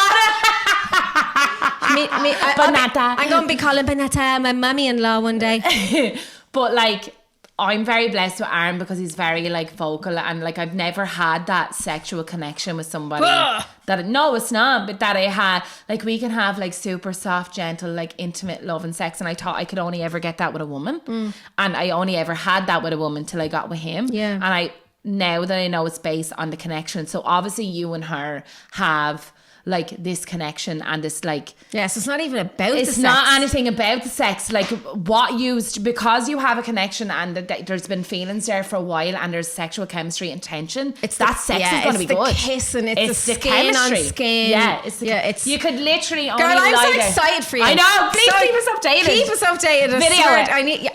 I'm going to be calling Renata my mummy-in-law one day. But like, I'm very blessed with Aaron because he's very like vocal, and like I've never had that sexual connection with somebody no, it's not, but that I had, like, we can have like super soft, gentle, like intimate love and sex, and I thought I could only ever get that with a woman, and I only ever had that with a woman till I got with him. And now that I know it's based on the connection, so obviously you and her have like this connection and this like so it's not even about it's the sex. not anything about the sex, like what used, because you have a connection and there's been feelings there for a while and there's sexual chemistry and tension, sex is going to be good. It's the kissing, it's the skin chemistry on skin. It's you could literally only girl, I'm so excited for you. I know, please keep us updated. Keep us updated. Video it. I need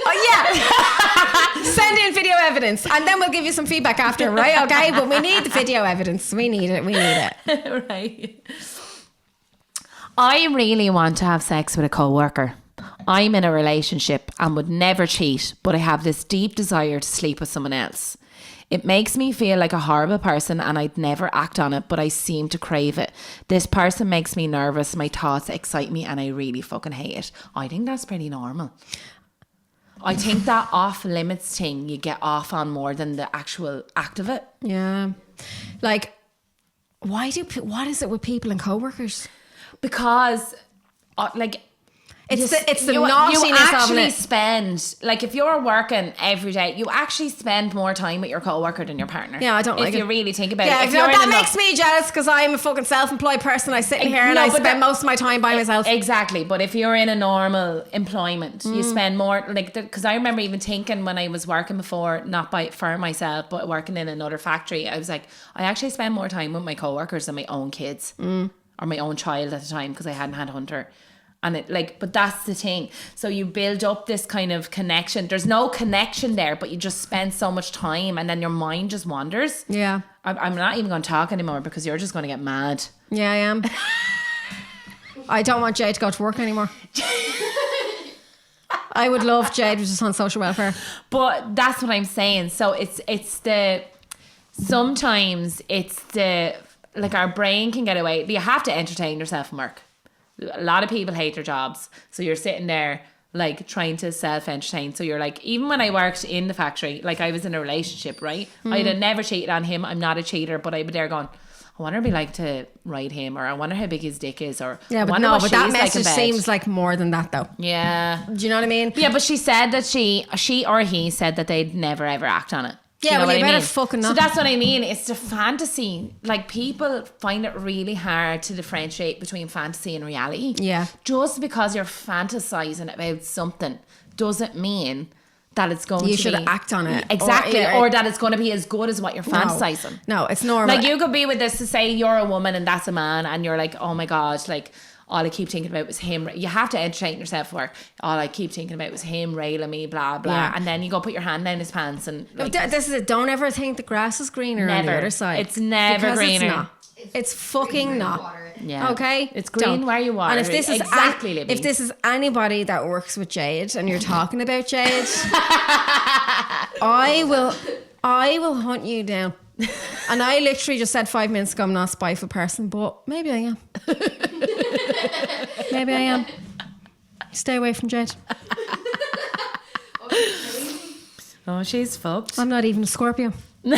send in video evidence and then we'll give you some feedback after, right? Okay, but we need the video evidence. We need it. Right. I really want to have sex with a co-worker. I'm in a relationship and would never cheat, but I have this deep desire to sleep with someone else. It makes me feel like a horrible person and I'd never act on it, but I seem to crave it. This person makes me nervous, my thoughts excite me, and I really fucking hate it. I think that's pretty normal. I think that off limits thing you get off on more than the actual act of it. Yeah. Like, what is it with people and co-workers? Because like it's the naughtiness you actually of it. spend, like, if you're working every day, you actually spend more time with your co-worker than your partner. Yeah, I don't like it. If you really think about it. If that makes me jealous because I'm a fucking self-employed person. I sit in here and I spend most of my time by myself. Exactly. But if you're in a normal employment, you spend more, like, because I remember even thinking when I was working before, not for myself, but working in another factory, I was like, I actually spend more time with my co-workers than my own kids or my own child at the time, because I hadn't had Hunter. And it, like, but that's the thing. So you build up this kind of connection. There's no connection there, but you just spend so much time and then your mind just wanders. Yeah. I'm not even going to talk anymore because you're just going to get mad. Yeah, I am. I don't want Jade to go to work anymore. I would love Jade was just on social welfare. But that's what I'm saying. So sometimes it's the, like, our brain can get away. You have to entertain yourself and work. A lot of people hate their jobs, so you're sitting there like trying to self-entertain. So you're like, even when I worked in the factory, like, I was in a relationship, right? I'd have never cheated on him. I'm not a cheater, but I'd be there going, I wonder it'd be like to ride him, or I wonder how big his dick is, or Yeah, I but wonder no, what but that she's like in message bed. seems like more than that, though. Yeah. Do you know what I mean? Yeah, but she said that she or he said that they'd never ever act on it. Do Yeah, you know well, what you I better mean? fucking So not. that's what I mean. It's the fantasy. Like, people find it really hard to differentiate between fantasy and reality. Yeah. Just because you're fantasizing about something doesn't mean that it's going You to should be... act on it. Exactly. Or that it's going to be as good as what you're fantasizing. No, it's normal. Like, you could be with this to say you're a woman and that's a man, and you're like, oh my God, like, all I keep thinking about was him. You have to entertain yourself for work. All I keep thinking about was him railing me, blah, blah. Yeah. And then you go put your hand down his pants and... like, This is it. Don't ever think the grass is greener on the Never. other side. It's never Because greener. It's not. It's fucking not. Yeah. Okay? It's green Don't. where you are. And if this is exactly, Libby. if this is anybody that works with Jade and you're talking about Jade, I will hunt you down. And I literally just said 5 minutes ago I'm not a spiteful person, but maybe I am. Maybe I am. Stay away from Jade. Oh, she's fucked. I'm not even a Scorpio. No,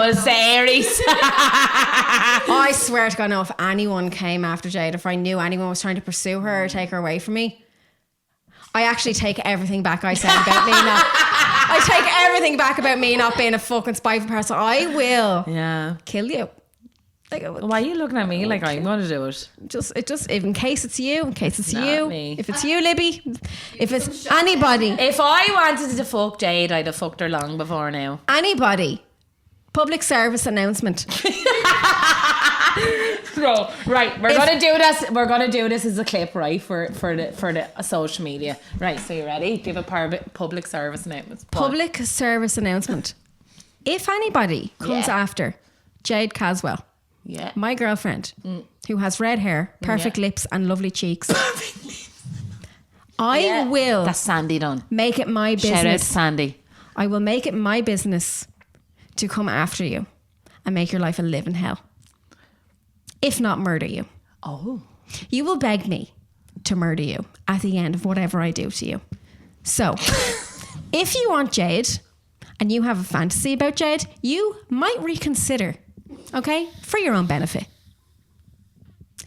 it's Aries. I swear to God, no, if anyone came after Jade, if I knew anyone was trying to pursue her or take her away from me, I actually take everything back I said about me not. I take everything back about me not being a fucking spiteful person. I will kill you. Like, I will Why are you looking at me like I'm going to do it? just in case it's you, Not you. me. If it's you, Libby, if it's anybody, If I wanted to fuck Jade, I'd have fucked her long before now. anybody, public service announcement. So, right, we're gonna do this. We're gonna do this as a clip, right, for the social media. Right, so you ready? Give a public service announcement. Public service announcement. If anybody comes after Jade Caswell, my girlfriend, who has red hair, perfect lips and lovely cheeks, I will That's Sandy done. make it my business. Shout out to Sandy. I will make it my business to come after you and make your life a living hell. If not murder you. Oh. You will beg me to murder you at the end of whatever I do to you. So, if you want Jade and you have a fantasy about Jade, you might reconsider, okay? For your own benefit.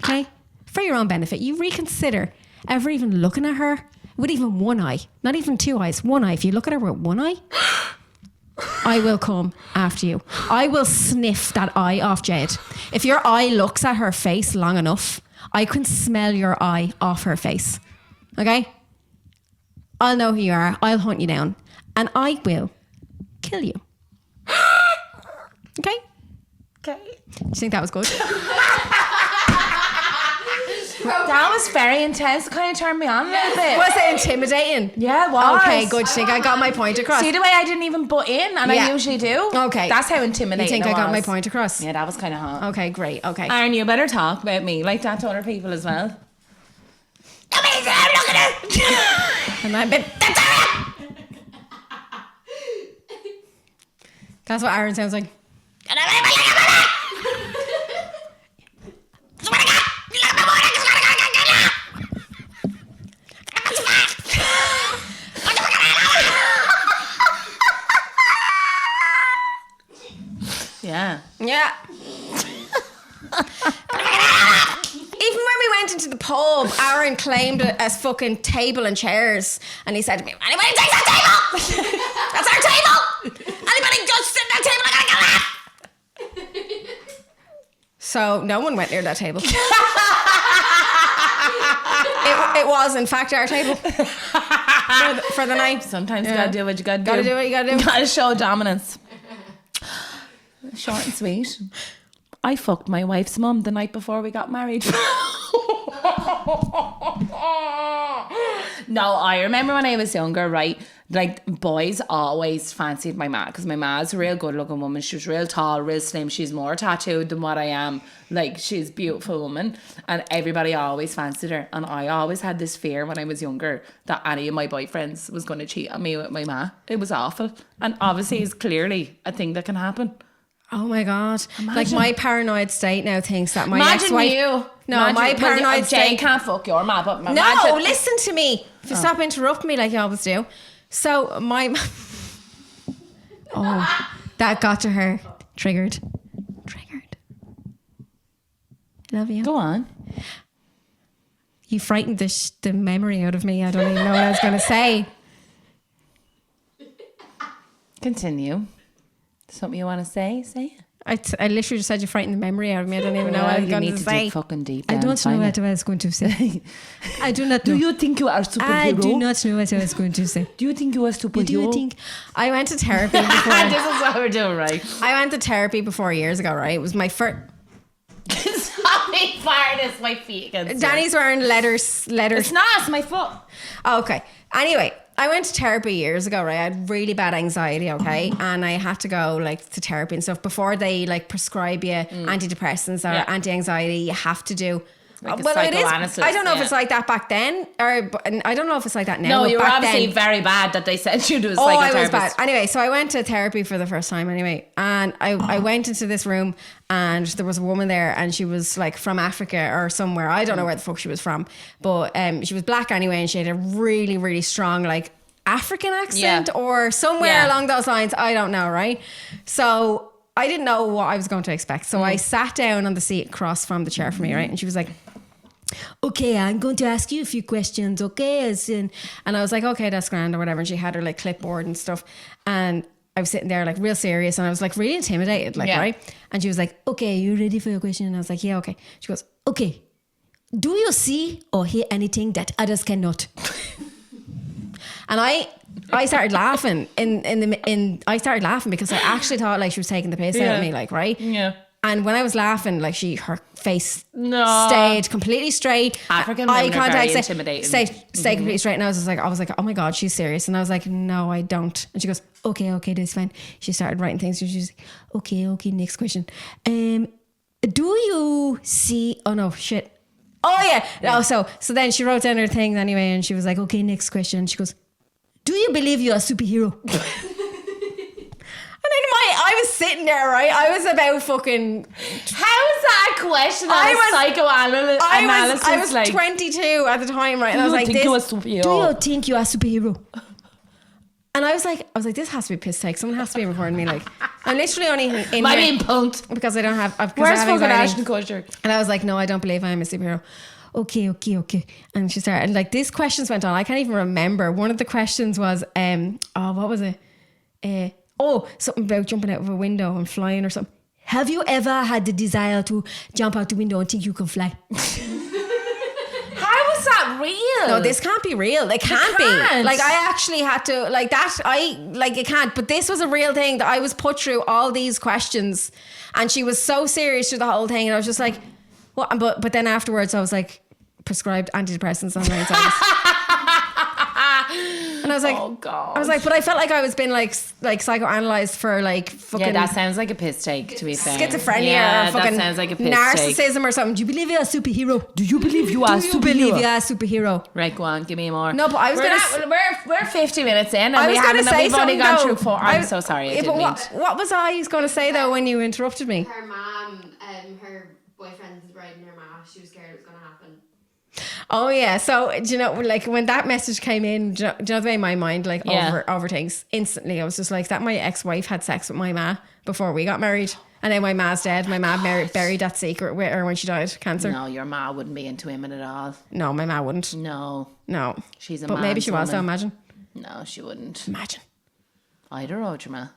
Okay? For your own benefit. You reconsider ever even looking at her with even one eye. Not even two eyes, one eye. If you look at her with one eye, I will come after you. I will sniff that eye off Jade. If your eye looks at her face long enough, I can smell your eye off her face. Okay? I'll know who you are. I'll hunt you down. And I will kill you. Okay? Okay. Do you think that was good? That was very intense. Kind of turned me on a little bit. Was it intimidating? Yeah, it was. Okay, good. Do you think I got my point across? See the way I didn't even butt in, and I usually do? Okay. That's how intimidating You think it I got was. my point across? Yeah, that was kind of hot. Okay, great. Okay. Aaron, you better talk about me like that to other people as well. And I've been... That's what Aaron sounds like. Yeah. Yeah. Even when we went into the pub, Aaron claimed it as fucking table and chairs. And he said to me, anybody takes that table? That's our table. Anybody just sit at that table, I gotta get left. So no one went near that table. It was, in fact, our table for the night. Sometimes you gotta do what you gotta do. Gotta do what you gotta do. Gotta show dominance. Short and sweet. I fucked my wife's mum the night before we got married. No, I remember when I was younger, right? Like, boys always fancied my ma, because my ma's a real good looking woman. She was real tall, real slim. She's more tattooed than what I am. Like, she's a beautiful woman, and everybody always fancied her. And I always had this fear when I was younger that any of my boyfriends was going to cheat on me with my ma. It was awful, and obviously it's clearly a thing that can happen. Oh my God. Imagine. Like, my paranoid state now thinks that my Imagine ex-wife... you. No, my paranoid Jay state... can't fuck your ma, but No, imagine. listen to me. If you stop interrupting me like you always do. So my... Oh, that got to her. Triggered. Love you. Go on. You frightened the memory out of me. I don't even know what I was going to say. Continue. Something you want to say? Say it. I literally just said you frightened the memory out of me. I don't even know what I was going to say. Dig fucking deep. I don't know what I was going to say. I do not know. Do you think you are a superhero? I do not know what I was going to say. Do you think you are a superhero? Do you think I went to therapy before? This is what we're doing, right? I went to therapy before years ago, right? It was my first. Sorry, farted my feet against Danny's wearing letters. It's not, it's my foot. Oh, okay. Anyway, I went to therapy years ago, right? I had really bad anxiety, okay? And I had to go like to therapy and stuff before they like prescribe you antidepressants or anti-anxiety. You have to do. Like well, it is. psychoanalysis, I don't know if it's like that back then, or I don't know if it's like that now. No, but you were back obviously then, very bad that they sent you to a psychotherapist. Oh, I was bad. Anyway, so I went to therapy for the first time anyway. And I went into this room and there was a woman there and she was like from Africa or somewhere. I don't know where the fuck she was from. But she was black anyway and she had a really, really strong like African accent or somewhere along those lines. I don't know, right? So I didn't know what I was going to expect. So I sat down on the seat across from the chair for me, right? And she was like, okay, I'm going to ask you a few questions, okay? And I was like, okay, that's grand or whatever. And she had her like clipboard and stuff. And I was sitting there like real serious and I was like really intimidated, like, right? And she was like, okay, you ready for your question? And I was like, yeah, okay. She goes, okay, do you see or hear anything that others cannot? And I started laughing I started laughing because I actually thought like she was taking the piss out of me, like, right? Yeah. And when I was laughing, like her face stayed completely straight. African women are very intimidating. Stayed completely straight. And I was like, oh my God, she's serious. And I was like, no, I don't. And she goes, okay, that's fine. She started writing things. She was like, okay, next question. Do you see? Oh no, shit. Oh yeah. Oh, so then she wrote down her things anyway, and she was like, okay, next question. She goes, do you believe you're a superhero? I was sitting there, right? I was about fucking... How is that a question psychoanalysis? I was like 22 at the time, right? And I was like, do you think you're a superhero? And I was like, this has to be piss take. Someone has to be recording me. Like, I'm literally only in my being punked because I don't have. Where's fucking Ashton Kutcher? And I was like, no, I don't believe I am a superhero. Okay. And she started, and like these questions went on. I can't even remember. One of the questions was, what was it? Something about jumping out of a window and flying or something. Have you ever had the desire to jump out the window and think you can fly? How is that real? No, this can't be real. It can't be. Like, I actually had to, like that, it can't. But this was a real thing that I was put through all these questions and she was so serious through the whole thing. And I was just like, what? But then afterwards I was like, prescribed antidepressants on my anxiety. And I was like, oh God. I was like, but I felt like I was being like psychoanalyzed for like fucking. Yeah, that sounds like a piss take, to be fair. Schizophrenia or fucking that sounds like a piss narcissism take. Or something. Do you believe you're a superhero? Do you believe you are a superhero? Do you believe you're a superhero? Right, go on, give me more. No, but I was we're 50 minutes in and we've only gone through 4. I'm so sorry. What was I going to say though when you interrupted me? Her mom, her boyfriend's riding her mom. She was scared it was going to happen. Oh yeah, so do you know, like when that message came in, do you know the way my mind like over things instantly? I was just like, that my ex-wife had sex with my ma before we got married, and then my ma's dead. My ma buried that secret with her when she died, cancer. No, your ma wouldn't be into him at all. No, my ma wouldn't. No, she's a. But maybe she was. Though, imagine. No, she wouldn't. Imagine. I'd have your ma.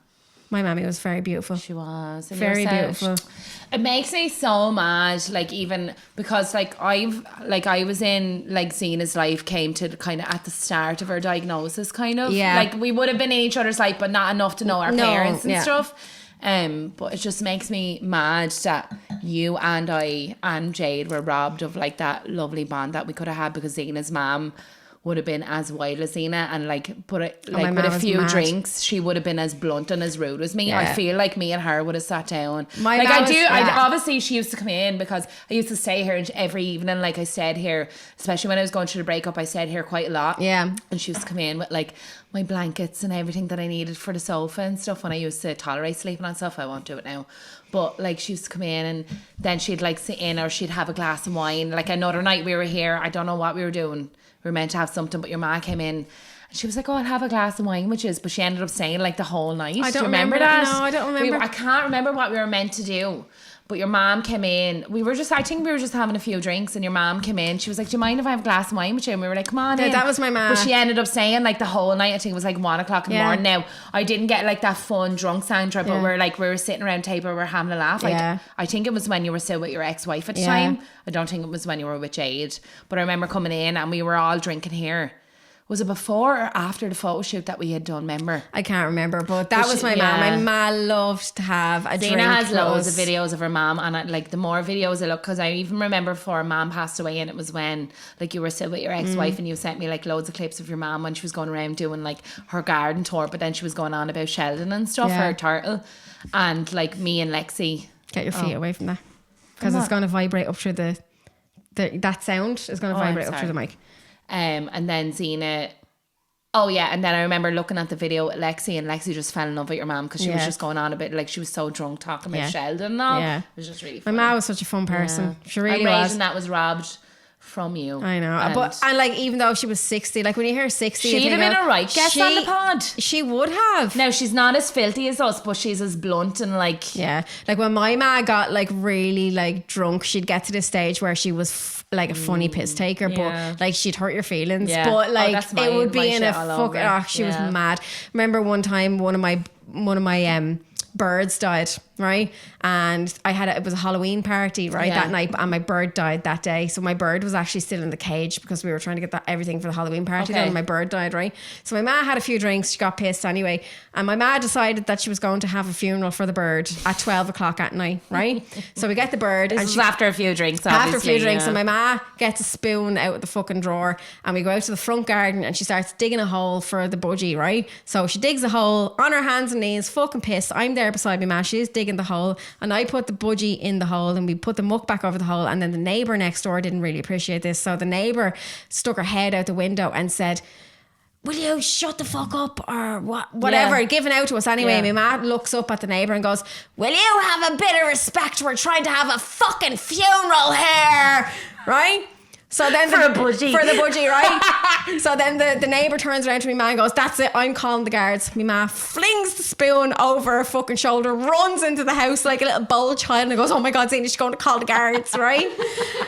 My mammy was very beautiful. She was. Very beautiful. It makes me so mad, like even because like I was in like Zena's life came to kind of at the start of her diagnosis kind of. Yeah. Like we would have been in each other's life but not enough to know our parents and stuff. But it just makes me mad that you and I and Jade were robbed of like that lovely bond that we could have had because Zena's mom would have been as wild as Zena and like with a few drinks she would have been as blunt and as rude as me. I feel like me and her would have sat down obviously she used to come in because I used to stay here every evening. Like I stayed here, especially when I was going through the breakup, I stayed here quite a lot, and she used to come in with like my blankets and everything that I needed for the sofa and stuff when I used to tolerate sleeping on stuff. I won't do it now. But like she used to come in and then she'd like sit in or she'd have a glass of wine. Like another night we were here, I don't know what we were doing. We were meant to have something, but your ma came in and she was like, oh, I'll have a glass of wine, but she ended up staying like the whole night. I don't remember that. No, I don't remember. I can't remember what we were meant to do. But your mom came in. I think we were just having a few drinks, and your mom came in. She was like, do you mind if I have a glass of wine with you? And we were like, come on in. That was my mom. But she ended up staying like the whole night. I think it was like 1 o'clock in the morning. Now, I didn't get like that fun drunk soundtrack, but we were sitting around table, we were having a laugh. I think it was when you were still with your ex-wife at the time. I don't think it was when you were with Jade. But I remember coming in and we were all drinking here. Was it before or after the photo shoot that we had done, remember? I can't remember, but that was my mum. My mum loved to have a drink. Zena has loads of videos of her mum, and like the more videos I look, because I even remember before her mum passed away, and it was when like you were still with your ex-wife and you sent me like loads of clips of your mum when she was going around doing like her garden tour, but then she was going on about Sheldon and stuff, her turtle, and like me and Lexi. Get your feet away from that, because it's going to vibrate up through that sound is going to vibrate up through the mic. And then Zena, and then I remember looking at the video with Lexi, and Lexi just fell in love with your mum because she was just going on a bit, like she was so drunk talking about Sheldon and all. It was just really funny. My mum was such a fun person. She really was. And that was robbed from you. I know. And like, even though she was 60, like when you hear 60, she'd have been a right guest on the pod. She would have. Now, she's not as filthy as us, but she's as blunt and like... Yeah. Like when my ma got like really like drunk, she'd get to this stage where she was like a funny piss taker, but like she'd hurt your feelings. But like it would be in a fucking... she was mad. Remember one time one of my birds died, right? And it was a Halloween party, right, that night, and my bird died that day. So my bird was actually still in the cage because we were trying to get everything for the Halloween party done, and my bird died, right? So my ma had a few drinks, she got pissed anyway, and my ma decided that she was going to have a funeral for the bird at 12 o'clock at night, right? So we get the bird, and she after a few drinks, obviously. After a few drinks, and my ma gets a spoon out of the fucking drawer, and we go out to the front garden, and she starts digging a hole for the budgie, right? So she digs a hole on her hands and knees, fucking pissed. I'm there beside me ma, she's digging the hole, and I put the budgie in the hole, and we put the muck back over the hole, and then the neighbour next door didn't really appreciate this, so the neighbour stuck her head out the window and said, will you shut the fuck up, or whatever, giving out to us anyway. My ma looks up at the neighbour and goes, will you have a bit of respect, we're trying to have a fucking funeral here, right? So then for the budgie, right? So then the neighbour turns around to me ma and goes, that's it, I'm calling the guards. Me ma flings the spoon over her fucking shoulder, runs into the house like a little bold child, and goes, oh my God, Zena, she's going to call the guards, right?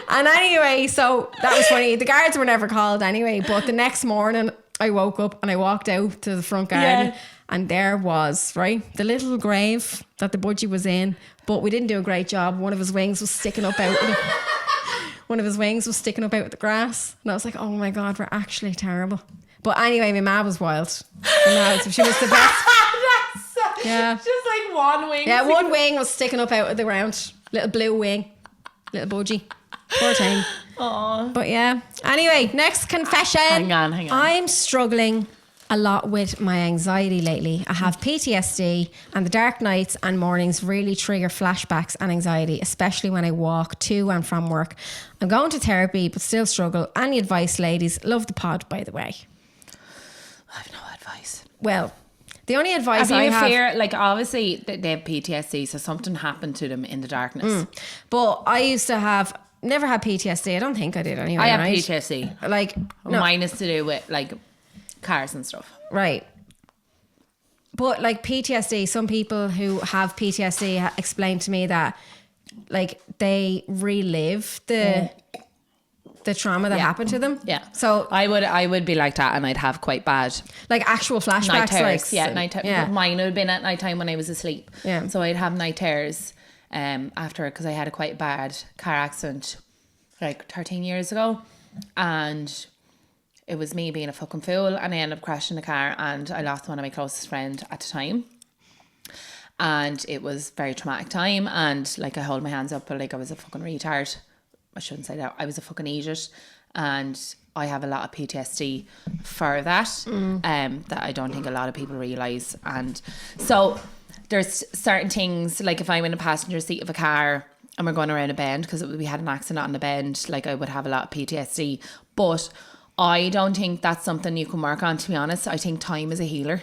And anyway, so that was funny. The guards were never called anyway, but the next morning I woke up and I walked out to the front garden, and there was, right, the little grave that the budgie was in, but we didn't do a great job. One of his wings was sticking up out of the grass. And I was like, oh my God, we're actually terrible. But anyway, my ma was wild. She was the best. Just like one wing. Yeah, one wing was sticking up out of the ground. Little blue wing. Little budgie. Poor thing. Aww. But yeah. Anyway, next confession. Hang on. I'm struggling a lot with my anxiety lately. I have PTSD, and the dark nights and mornings really trigger flashbacks and anxiety, especially when I walk to and from work. I'm going to therapy but still struggle. Any advice, ladies? Love the pod, by the way. I have no advice. Well, the only advice I have... fear, like obviously they have PTSD, so something happened to them in the darkness. But I used to never had PTSD. I don't think I did anyway. I have PTSD. Like, no. Mine is to do with like cars and stuff. Right. But like PTSD, some people who have PTSD explain to me that like they relive the trauma that happened to them. Yeah. So I would be like that, and I'd have quite bad like actual flashbacks. Night terrors. Like, night terrors. Yeah. Mine would have been at night time when I was asleep. Yeah. So I'd have night terrors after, because I had a quite bad car accident like 13 years ago, and it was me being a fucking fool, and I ended up crashing the car, and I lost one of my closest friends at the time. And it was a very traumatic time, and like I hold my hands up, but like I was a fucking retard. I shouldn't say that. I was a fucking idiot, and I have a lot of PTSD for that, that I don't think a lot of people realise. And so there's certain things, like if I'm in a passenger seat of a car and we're going around a bend, because we had an accident on the bend, like I would have a lot of PTSD. But I don't think that's something you can work on, to be honest. I think time is a healer.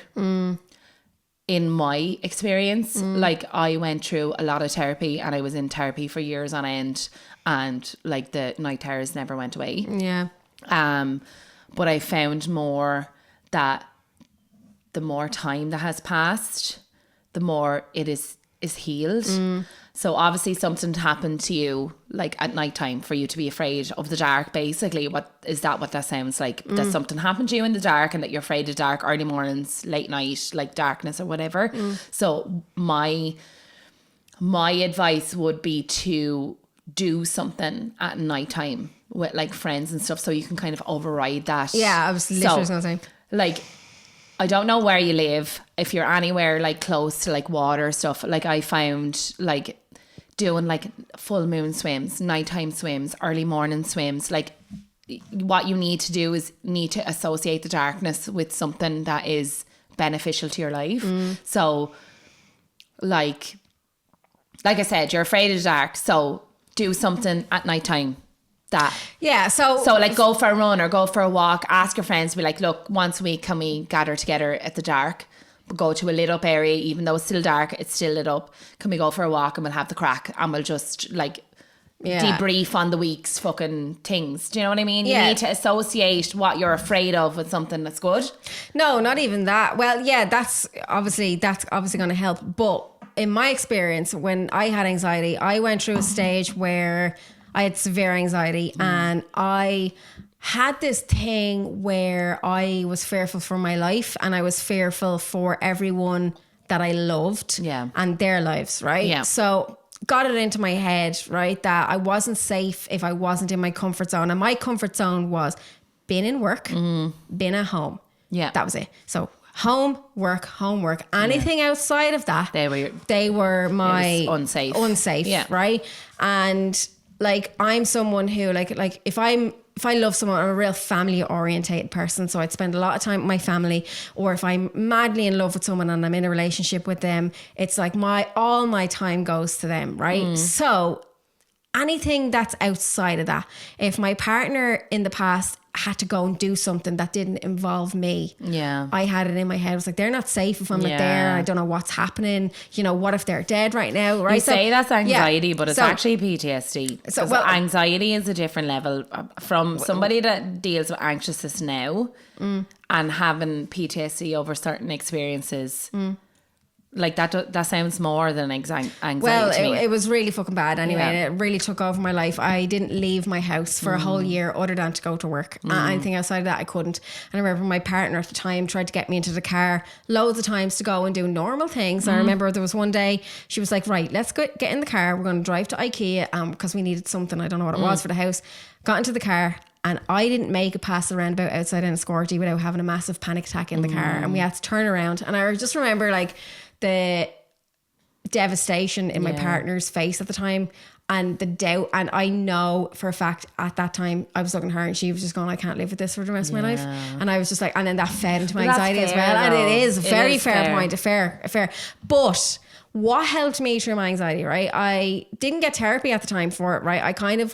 In my experience, like I went through a lot of therapy, and I was in therapy for years on end, and like the night terrors never went away. Yeah. But I found more that the more time that has passed, the more it is healed. So obviously something happened to you like at nighttime for you to be afraid of the dark, basically. What that sounds like? That something happened to you in the dark and that you're afraid of dark, early mornings, late night, like darkness or whatever. So my advice would be to do something at nighttime with like friends and stuff so you can kind of override that. Yeah, I was literally going to say. Like, I don't know where you live. If you're anywhere like close to like water stuff, like I found like doing like full moon swims, nighttime swims, early morning swims. Like what you need to do is need to associate the darkness with something that is beneficial to your life. So like I said, you're afraid of the dark. So do something at nighttime. So like go for a run or go for a walk, ask your friends to be like, look, once a week can we gather together at the dark, go to a lit up area, even though it's still dark, it's still lit up, can we go for a walk and we'll have the crack and we'll just like debrief on the week's fucking things. Do you know what I mean? You need to associate what you're afraid of with something that's good. No, not even that. Well, yeah, that's obviously going to help, but in my experience, when I had anxiety, I went through a stage where I had severe anxiety and I had this thing where I was fearful for my life and I was fearful for everyone that I loved and their lives, right? Yeah. So got it into my head, right, that I wasn't safe if I wasn't in my comfort zone. And my comfort zone was being in work, being at home. Yeah. That was it. So home, work. Anything outside of that, they were my unsafe, right? And like I'm someone who like if I love someone, I'm a real family orientated person, so I'd spend a lot of time with my family. Or if I'm madly in love with someone and I'm in a relationship with them, it's like all my time goes to them, right? So anything that's outside of that, if my partner in the past had to go and do something that didn't involve me, I had it in my head. I was like, they're not safe if I'm not there. I don't know what's happening. You know, what if they're dead right now? Right? You say that's anxiety, but it's actually PTSD. So anxiety is a different level from somebody that deals with anxiousness now and having PTSD over certain experiences. Like that sounds more than anxiety to me. It was really fucking bad anyway. And it really took over my life. I didn't leave my house for a whole year other than to go to work. Anything outside of that I couldn't. And I remember my partner at the time tried to get me into the car loads of times to go and do normal things. I remember there was one day she was like, right, let's get in the car, we're going to drive to IKEA because we needed something, I don't know what it was for the house. Got into the car and I didn't make it past the roundabout outside Enniscorthy without having a massive panic attack in the car, and we had to turn around. And I just remember like the devastation in my partner's face at the time and the doubt. And I know for a fact at that time I was looking at her and she was just going, I can't live with this for the rest of my life. And I was just like, and then that fed into my anxiety as well. And it is a very fair point, a fair. But what helped me through my anxiety, right? I didn't get therapy at the time for it, right? I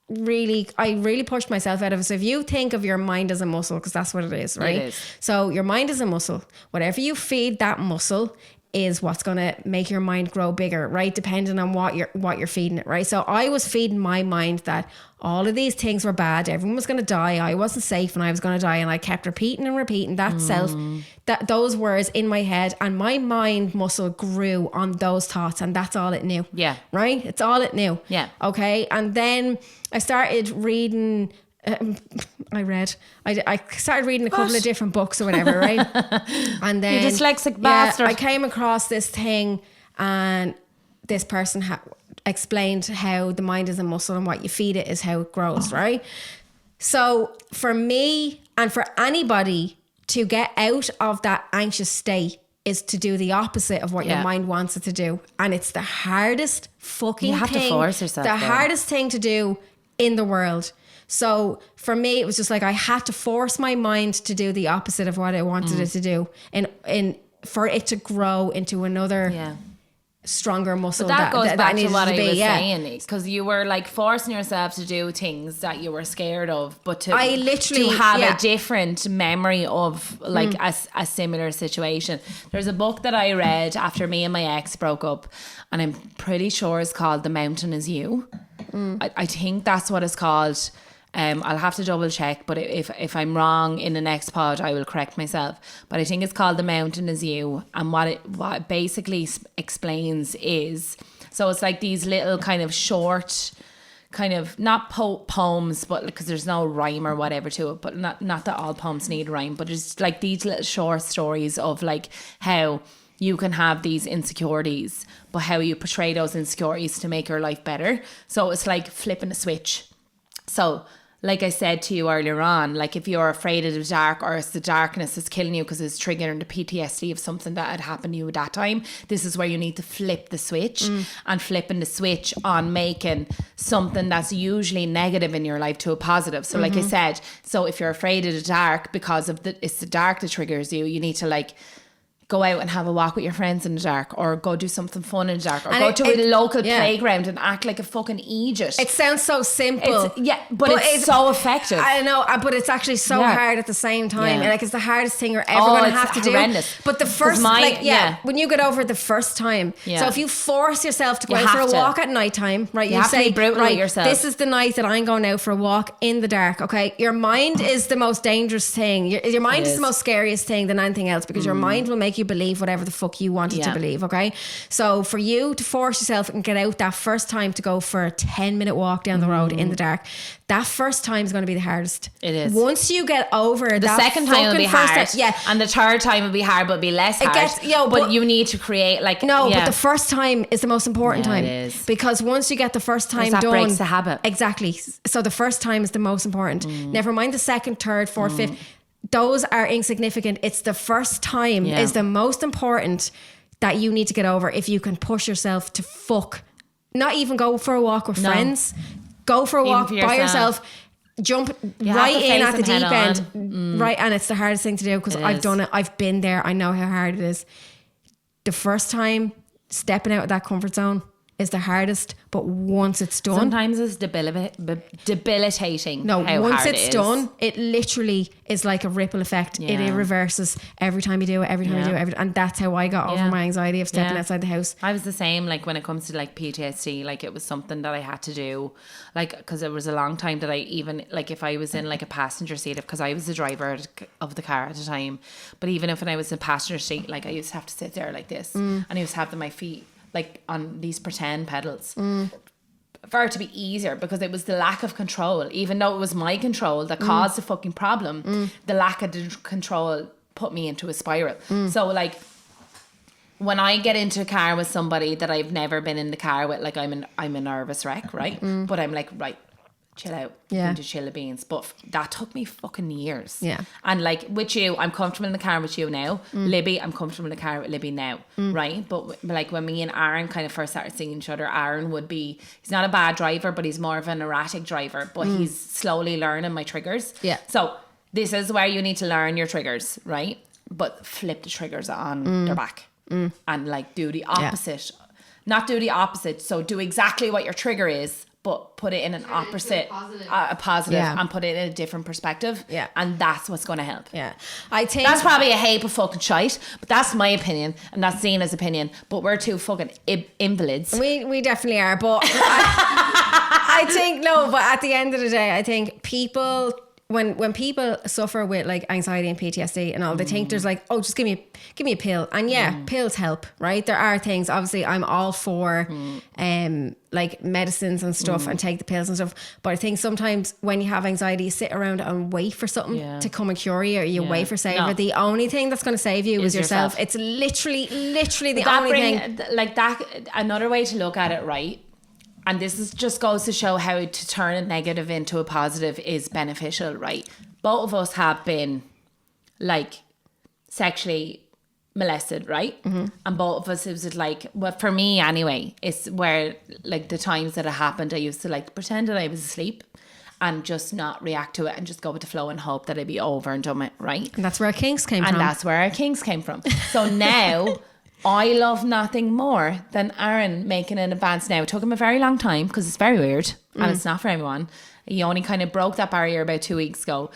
really pushed myself out of it. So if you think of your mind as a muscle, because that's what it is, right? It is. So your mind is a muscle. Whatever you feed that muscle is what's going to make your mind grow bigger, right? Depending on what you're feeding it, right? So I was feeding my mind that all of these things were bad. Everyone was going to die. I wasn't safe and I was going to die. And I kept repeating that those words in my head, and my mind muscle grew on those thoughts, and that's all it knew. Yeah. Right? It's all it knew. Yeah. Okay. And then I started reading I started reading a couple of different books or whatever, right? And then you dyslexic bastard. I came across this thing, and this person explained how the mind is a muscle and what you feed it is how it grows, right? So for me and for anybody to get out of that anxious state is to do the opposite of what your mind wants it to do. And it's the hardest fucking thing. You have to force yourself. The hardest thing to do in the world. So for me, it was just like I had to force my mind to do the opposite of what I wanted it to do, and for it to grow into another stronger muscle. But that goes back to what I was saying, because you were like forcing yourself to do things that you were scared of, but to have a different memory of like a similar situation. There's a book that I read after me and my ex broke up, and I'm pretty sure it's called The Mountain Is You. I think that's what it's called. I'll have to double check, but if I'm wrong in the next pod, I will correct myself. But I think it's called The Mountain Is You, and what it basically explains is So it's like these little kind of short, kind of not poems, but because there's no rhyme or whatever to it, but not that all poems need rhyme, but it's like these little short stories of like how you can have these insecurities, but how you portray those insecurities to make your life better. So it's like flipping a switch. So like I said to you earlier on, like if you're afraid of the dark, or it's the darkness that's killing you because it's triggering the PTSD of something that had happened to you at that time, this is where you need to flip the switch, and flipping the switch on making something that's usually negative in your life to a positive. So like I said, so if you're afraid of the dark because of it's the dark that triggers you, you need to like go out and have a walk with your friends in the dark, or go do something fun in the dark, or go to a local playground and act like a fucking idiot. It sounds so simple. But it's so effective. I know, but it's actually so hard at the same time. And like it's the hardest thing you're ever going to have to horrendous. do. But the first, when you get over it the first time. So if you force yourself to go out for a walk at nighttime, right? You say, have to be brutal with yourself. This is the night that I'm going out for a walk in the dark, okay? Your mind is the most dangerous thing. Your mind is the most scariest thing than anything else, because your mind will make you believe whatever the fuck you wanted to believe, okay? So for you to force yourself and get out that first time to go for a 10-minute walk down the road in the dark, that first time is going to be the hardest. It is. Once you get over the second time will be hard, and the third time will be hard, but be less hard. But you need to create like but the first time is the most important time. It is. Because once you get the first time that done, breaks the habit. Exactly. So the first time is the most important. Never mind the second, third, fourth, fifth. Those are insignificant. It's the first time is the most important that you need to get over. If you can push yourself to not even go for a walk with friends, go for a walk by yourself, jump right in at the deep end, right? And it's the hardest thing to do, because I've done it. I've been there. I know how hard it is. The first time stepping out of that comfort zone is the hardest, but once it's done, sometimes it's debilitating. No, once hard it's done, it literally is like a ripple effect. It reverses every time you do it, every time you do it, and that's how I got over my anxiety of stepping outside the house. I was the same, like when it comes to like PTSD, like it was something that I had to do, like because it was a long time that I even, like if I was in like a passenger seat, because I was the driver of the car at the time, but even if when I was in passenger seat, like I used to have to sit there like this, and I used to have my feet like on these pretend pedals for it to be easier, because it was the lack of control. Even though it was my control that caused the fucking problem, the lack of control put me into a spiral. So like when I get into a car with somebody that I've never been in the car with, like I'm a nervous wreck, right? But I'm like, right, chill out, into chill beans. But that took me fucking years. And like with you, I'm comfortable in the car with you now. Libby, I'm comfortable in the car with Libby now, right? But like when me and Aaron kind of first started seeing each other, Aaron he's not a bad driver, but he's more of an erratic driver, but he's slowly learning my triggers. So this is where you need to learn your triggers, right? But flip the triggers on their back and like do the opposite. Not do the opposite. So do exactly what your trigger is, but put it in an opposite, a positive, and put it in a different perspective. And that's what's going to help. I think that's probably a heap of fucking shite, but that's my opinion, and that's Zena's opinion. But we're two fucking invalids. We definitely are. But I think but at the end of the day, I think people, when people suffer with like anxiety and PTSD and all, they think there's like, oh, just give me a pill. And pills help, right? There are things, obviously I'm all for like medicines and stuff and take the pills and stuff. But I think sometimes when you have anxiety, you sit around and wait for something to come and cure you, or you wait for saving. The only thing that's going to save you is yourself. It's literally the only thing. Like that, another way to look at it, right? And this just goes to show how to turn a negative into a positive is beneficial, right? Both of us have been like sexually molested, right? And both of us, it was like, well, for me anyway, it's where like the times that it happened, I used to like pretend that I was asleep and just not react to it and just go with the flow and hope that it'd be over and done it, right? And that's where our kinks came from. And that's where our kinks came from. So now I love nothing more than Aaron making an advance. Now, it took him a very long time because it's very weird and it's not for everyone. He only kind of broke that barrier about 2 weeks ago.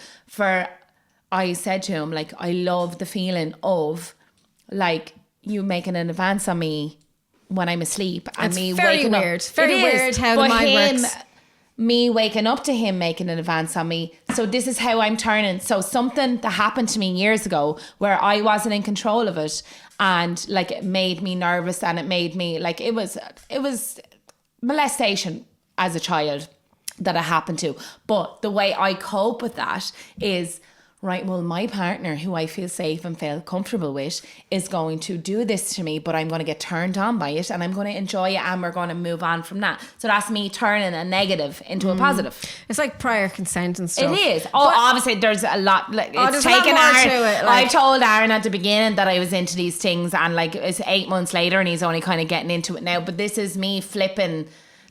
I said to him, like, I love the feeling of like you making an advance on me when I'm asleep and it's me very waking weird. up. Very weird how the mind works. Me waking up to him making an advance on me So this is how I'm turning. So something that happened to me years ago where I wasn't in control of it, and like it made me nervous, and it made me like it was molestation as a child that it happened to. But the way I cope with that is, right, well, my partner, who I feel safe and feel comfortable with, is going to do this to me, but I'm going to get turned on by it, and I'm going to enjoy it, and we're going to move on from that. So that's me turning a negative into a positive. It's like prior consent and stuff. It is. Obviously, there's a lot. Like, it's taken Aaron. To it, I told Aaron at the beginning that I was into these things, and like it's 8 months later, and he's only kind of getting into it now. But this is me flipping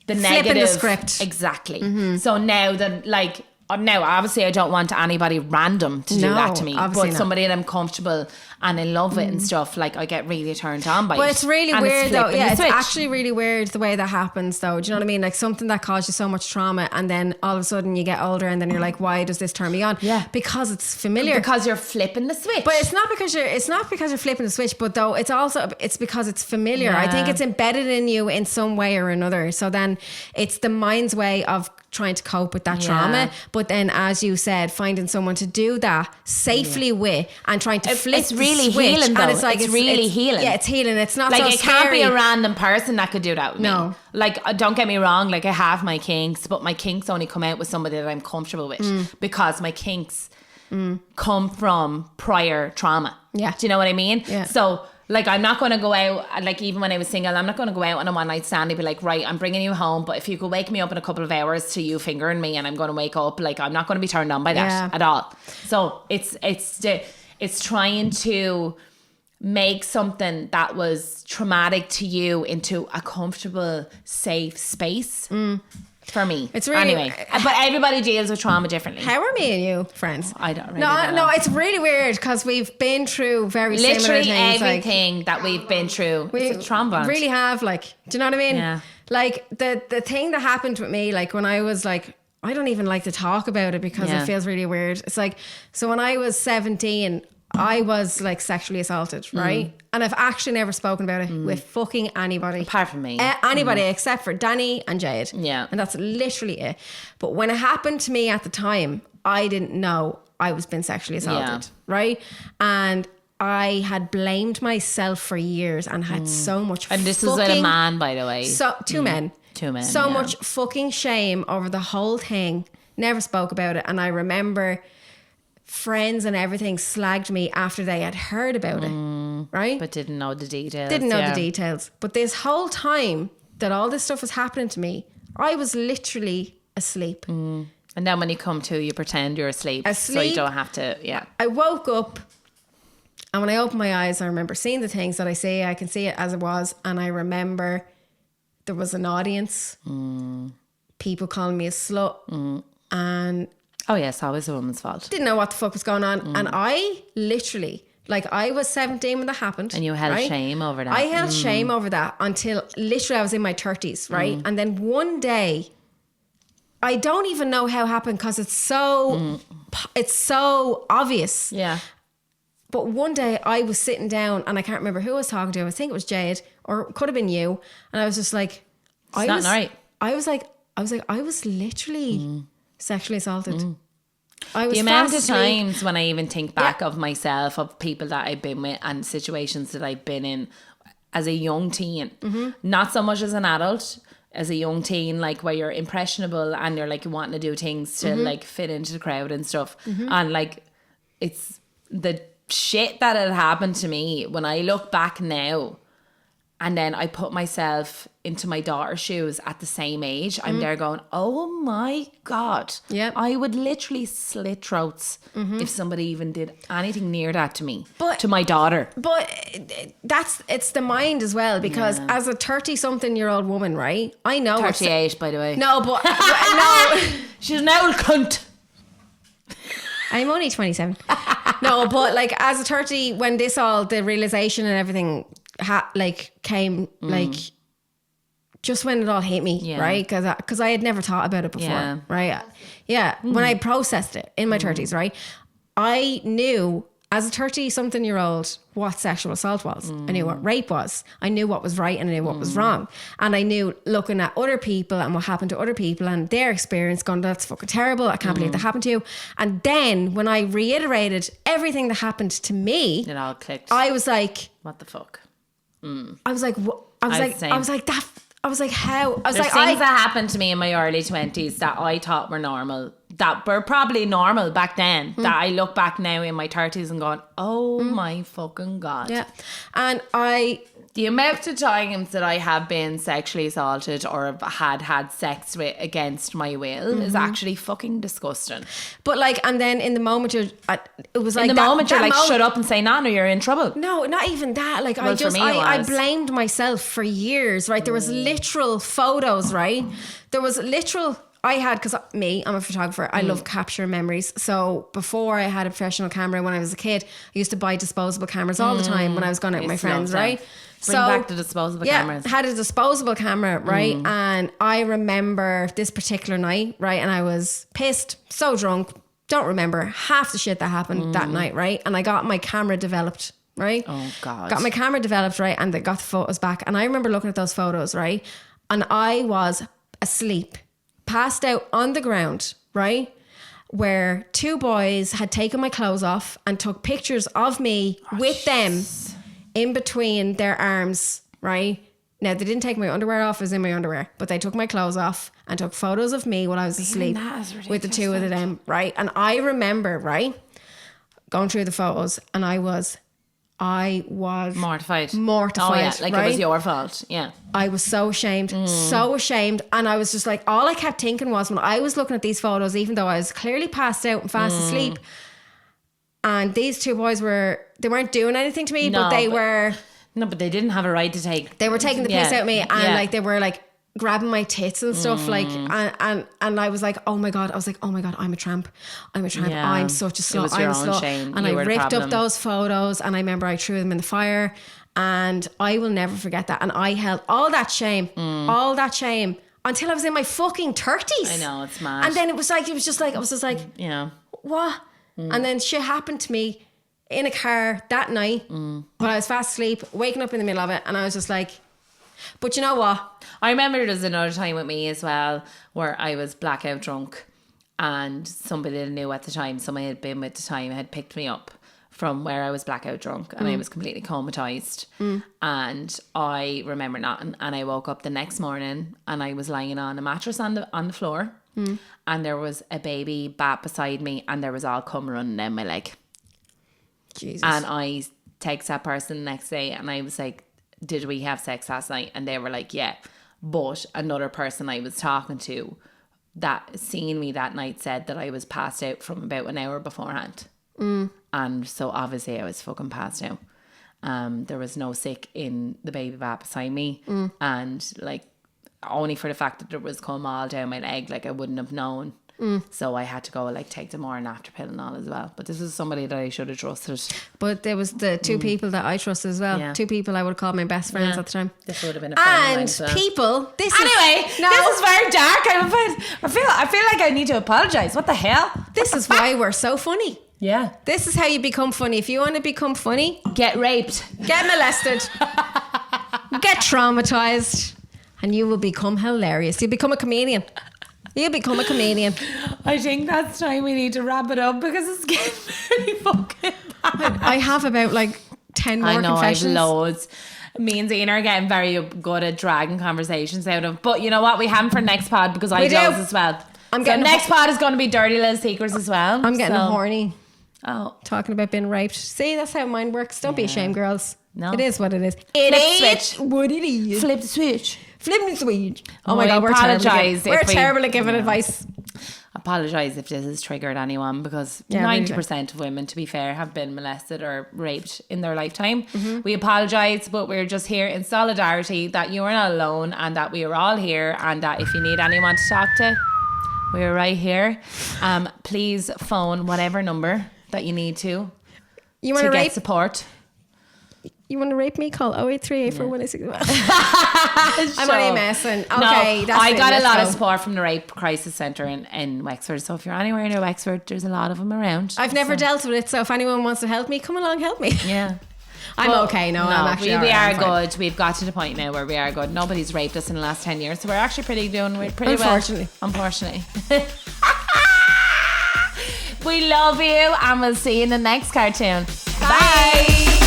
the negative script. Exactly. So now that like. Now, obviously, I don't want anybody random to do that to me, but somebody that I'm comfortable and in love with and stuff, like I get really turned on by it. But it's really weird though. Yeah, it's actually really weird the way that happens though. Do you know what I mean? Like something that caused you so much trauma, and then all of a sudden you get older, and then you're like, why does this turn me on? Yeah, because it's familiar. Because you're flipping the switch. But it's not because you're flipping the switch, but though it's because it's familiar. I think it's embedded in you in some way or another. So then it's the mind's way of trying to cope with that trauma, but then, as you said, finding someone to do that safely with, and trying to flip it's really the switch, healing though. and it's like it's really healing. Yeah, it's healing. It's not like so it can't scary. be a random person that could do that with No. me. Like, don't get me wrong, like I have my kinks, but my kinks only come out with somebody that I'm comfortable with, because my kinks come from prior trauma. Yeah. Do you know what I mean? Yeah. So like, I'm not going to go out, like even when I was single, I'm not going to go out on a one night stand and be like, right, I'm bringing you home, but if you could wake me up in a couple of hours to you fingering me, and I'm going to wake up, like I'm not going to be turned on by that at all. So it's trying to make something that was traumatic to you into a comfortable, safe space. For me. It's really, anyway, but everybody deals with trauma differently. How are me and you friends? I don't really know. No, it's really weird because we've been through very similar literally things. everything that we've been through. It's a trauma bond. Really have, like, do you know what I mean? Yeah. Like the thing that happened with me, like when I was like, I don't even like to talk about it because it feels really weird. It's like, so when I was 17, I was like sexually assaulted, right? And I've actually never spoken about it with fucking anybody. Apart from me. Anybody except for Danni and Jade. Yeah. And that's literally it. But when it happened to me at the time, I didn't know I was being sexually assaulted, right? And I had blamed myself for years and had so much And this was a man, by the way. So two men. So yeah. much fucking shame over the whole thing. Never spoke about it. And I remember friends and everything slagged me after they had heard about it, right? But didn't know the details. Didn't know the details. But this whole time that all this stuff was happening to me, I was literally asleep. And then when you come to, you pretend you're asleep. So you don't have to, I woke up, and when I opened my eyes, I remember seeing the things that I see. I can see it as it was. And I remember there was an audience, people calling me a slut, and oh yes, always a woman's fault. Didn't know what the fuck was going on. And I literally, like I was 17 when that happened. And you held shame over that. I held shame over that until literally I was in my 30s, right? And then one day, I don't even know how it happened because it's so obvious. Yeah. But one day I was sitting down and I can't remember who I was talking to. I think it was Jade, or it could have been you. And I was just like, I was literally sexually assaulted. I was the amount of times when I even think back of myself, of people that I've been with and situations that I've been in as a young teen, not so much as an adult, as a young teen, like where you're impressionable and you're like wanting to do things to like fit into the crowd and stuff. And like, it's the shit that had happened to me when I look back now. And then I put myself into my daughter's shoes at the same age. I'm there going, oh my God. Yeah. I would literally slit throats if somebody even did anything near that to me, to my daughter. But it's the mind as well, because as a 30-something-year-old woman, right? I know 38, by the way. No, but no. She's an old cunt. I'm only 27. No, but like as a 30, when the realization and everything came, like just when it all hit me, right? Because I had never thought about it before, right? Yeah, when I processed it in my 30s, right? I knew as a 30-something-year-old, what sexual assault was. I knew what rape was. I knew what was right and I knew what was wrong. And I knew looking at other people and what happened to other people and their experience going, that's fucking terrible. I can't believe that happened to you. And then when I reiterated everything that happened to me, It all clicked. I was like, what the fuck? I was like, how? I was There's things that happened to me in my early 20s that I thought were normal, that were probably normal back then, that I look back now in my 30s and going, oh my fucking God. Yeah. And the amount of times that I have been sexually assaulted or have had sex with against my will is actually fucking disgusting. But like, and then in the moment, it was like, In the moment, you're like, shut up and say, no, you're in trouble. No, not even that. Like, Well, for me, it I was. blamed myself for years, right? There was literal photos, right? There was literal, I'm a photographer. I love capturing memories. So before I had a professional camera, when I was a kid, I used to buy disposable cameras all the time when I was going out with my friends, right? Bring back the disposable cameras. Yeah, had a disposable camera, right? And I remember this particular night, right? And I was pissed, so drunk, don't remember half the shit that happened that night, right? And I got my camera developed, right? Oh, God. Got my camera developed, right? And they got the photos back. And I remember looking at those photos, right? And I was asleep, passed out on the ground, right? Where two boys had taken my clothes off and took pictures of me with them in between their arms, right? Now, they didn't take my underwear off, I was in my underwear, but they took my clothes off and took photos of me while I was asleep with the two of them, right? And I remember, right, going through the photos and I was mortified. Mortified. Oh, yeah, like right? it was your fault. Yeah. I was so ashamed, so ashamed. And I was just like, all I kept thinking was when I was looking at these photos, even though I was clearly passed out and fast asleep, and these two boys they weren't doing anything to me, but they were. No, but they didn't have a right to take. They were taking the piss out of me, and like they were like grabbing my tits and stuff, like, and I was like, oh my God, I'm a tramp. Yeah. I'm such a slut. It was your I'm a own slut. shame. And You I were the ripped up problem. those photos, and I remember I threw them in the fire, and I will never forget that. And I held all that shame until I was in my fucking 30s. I know, it's mad. And then I was just like, Yeah. what? And then shit happened to me in a car that night when I was fast asleep, waking up in the middle of it, and I was just like, but you know what? I remember there's another time with me as well where I was blackout drunk and somebody that I knew at the time, somebody I had been with at the time, had picked me up from where I was blackout drunk and I was completely comatized. And I remember not, and I woke up the next morning and I was lying on a mattress on the floor and there was a baby bat beside me and there was all cum running down my leg. Jesus. And I text that person the next day and I was like, did we have sex last night? And they were like, yeah. But another person I was talking to that seen me that night said that I was passed out from about an hour beforehand. And so obviously I was fucking passed out. There was no sick in the baby bat beside me. And like, only for the fact that there was cum all down my leg, like I wouldn't have known. So I had to go like take the morning after pill and all as well. But this is somebody that I should have trusted. But there was the two people that I trusted as well. Yeah. Two people I would call my best friends at the time. This would have been a friend of mine And as well. people, this This is very dark. I feel like I need to apologize. What the hell? This is why we're so funny. Yeah. This is how you become funny. If you want to become funny, Get raped. get molested, get traumatized, and you will become hilarious. You'll become a comedian. I think that's time we need to wrap it up because it's getting very fucking bad. I have about like 10 more I know, confessions. I've loads. Me and Zena are getting very good at dragging conversations out of. But you know what? We have them for next pod because I We do. knows as well. Next pod is going to be dirty little secrets as well. I'm getting horny. Oh, Talking about being raped. See, that's how mine works. Don't be ashamed, girls. No. It is what it is. What it is. Flip the switch. Flip the switch. Oh Oh, my I God, we're apologise terrible. We're if we- terrible at giving advice. Apologise if this has triggered anyone because Yeah, really 90% of women, to be fair, have been molested or raped in their lifetime. We apologise, but we're just here in solidarity that you are not alone and that we are all here, and that if you need anyone to talk to, we're right here. Please phone whatever number that you need to You want to get rape? support. you want to rape me, call 08384186. I'm only messing. Okay, that's I it. got a Let's lot go. of support from the Rape Crisis Centre in Wexford. So if you're anywhere near Wexford, there's a lot of them around. I've never dealt with it, so if anyone wants to help me, come along, help me. Yeah. I'm okay. No, I'm actually we alright, are I'm good. We've got to the point now where we are good. Nobody's raped us in the last 10 years, so we're actually pretty Unfortunately. well. Unfortunately. We love you, and we'll see you in the next cartoon. Bye.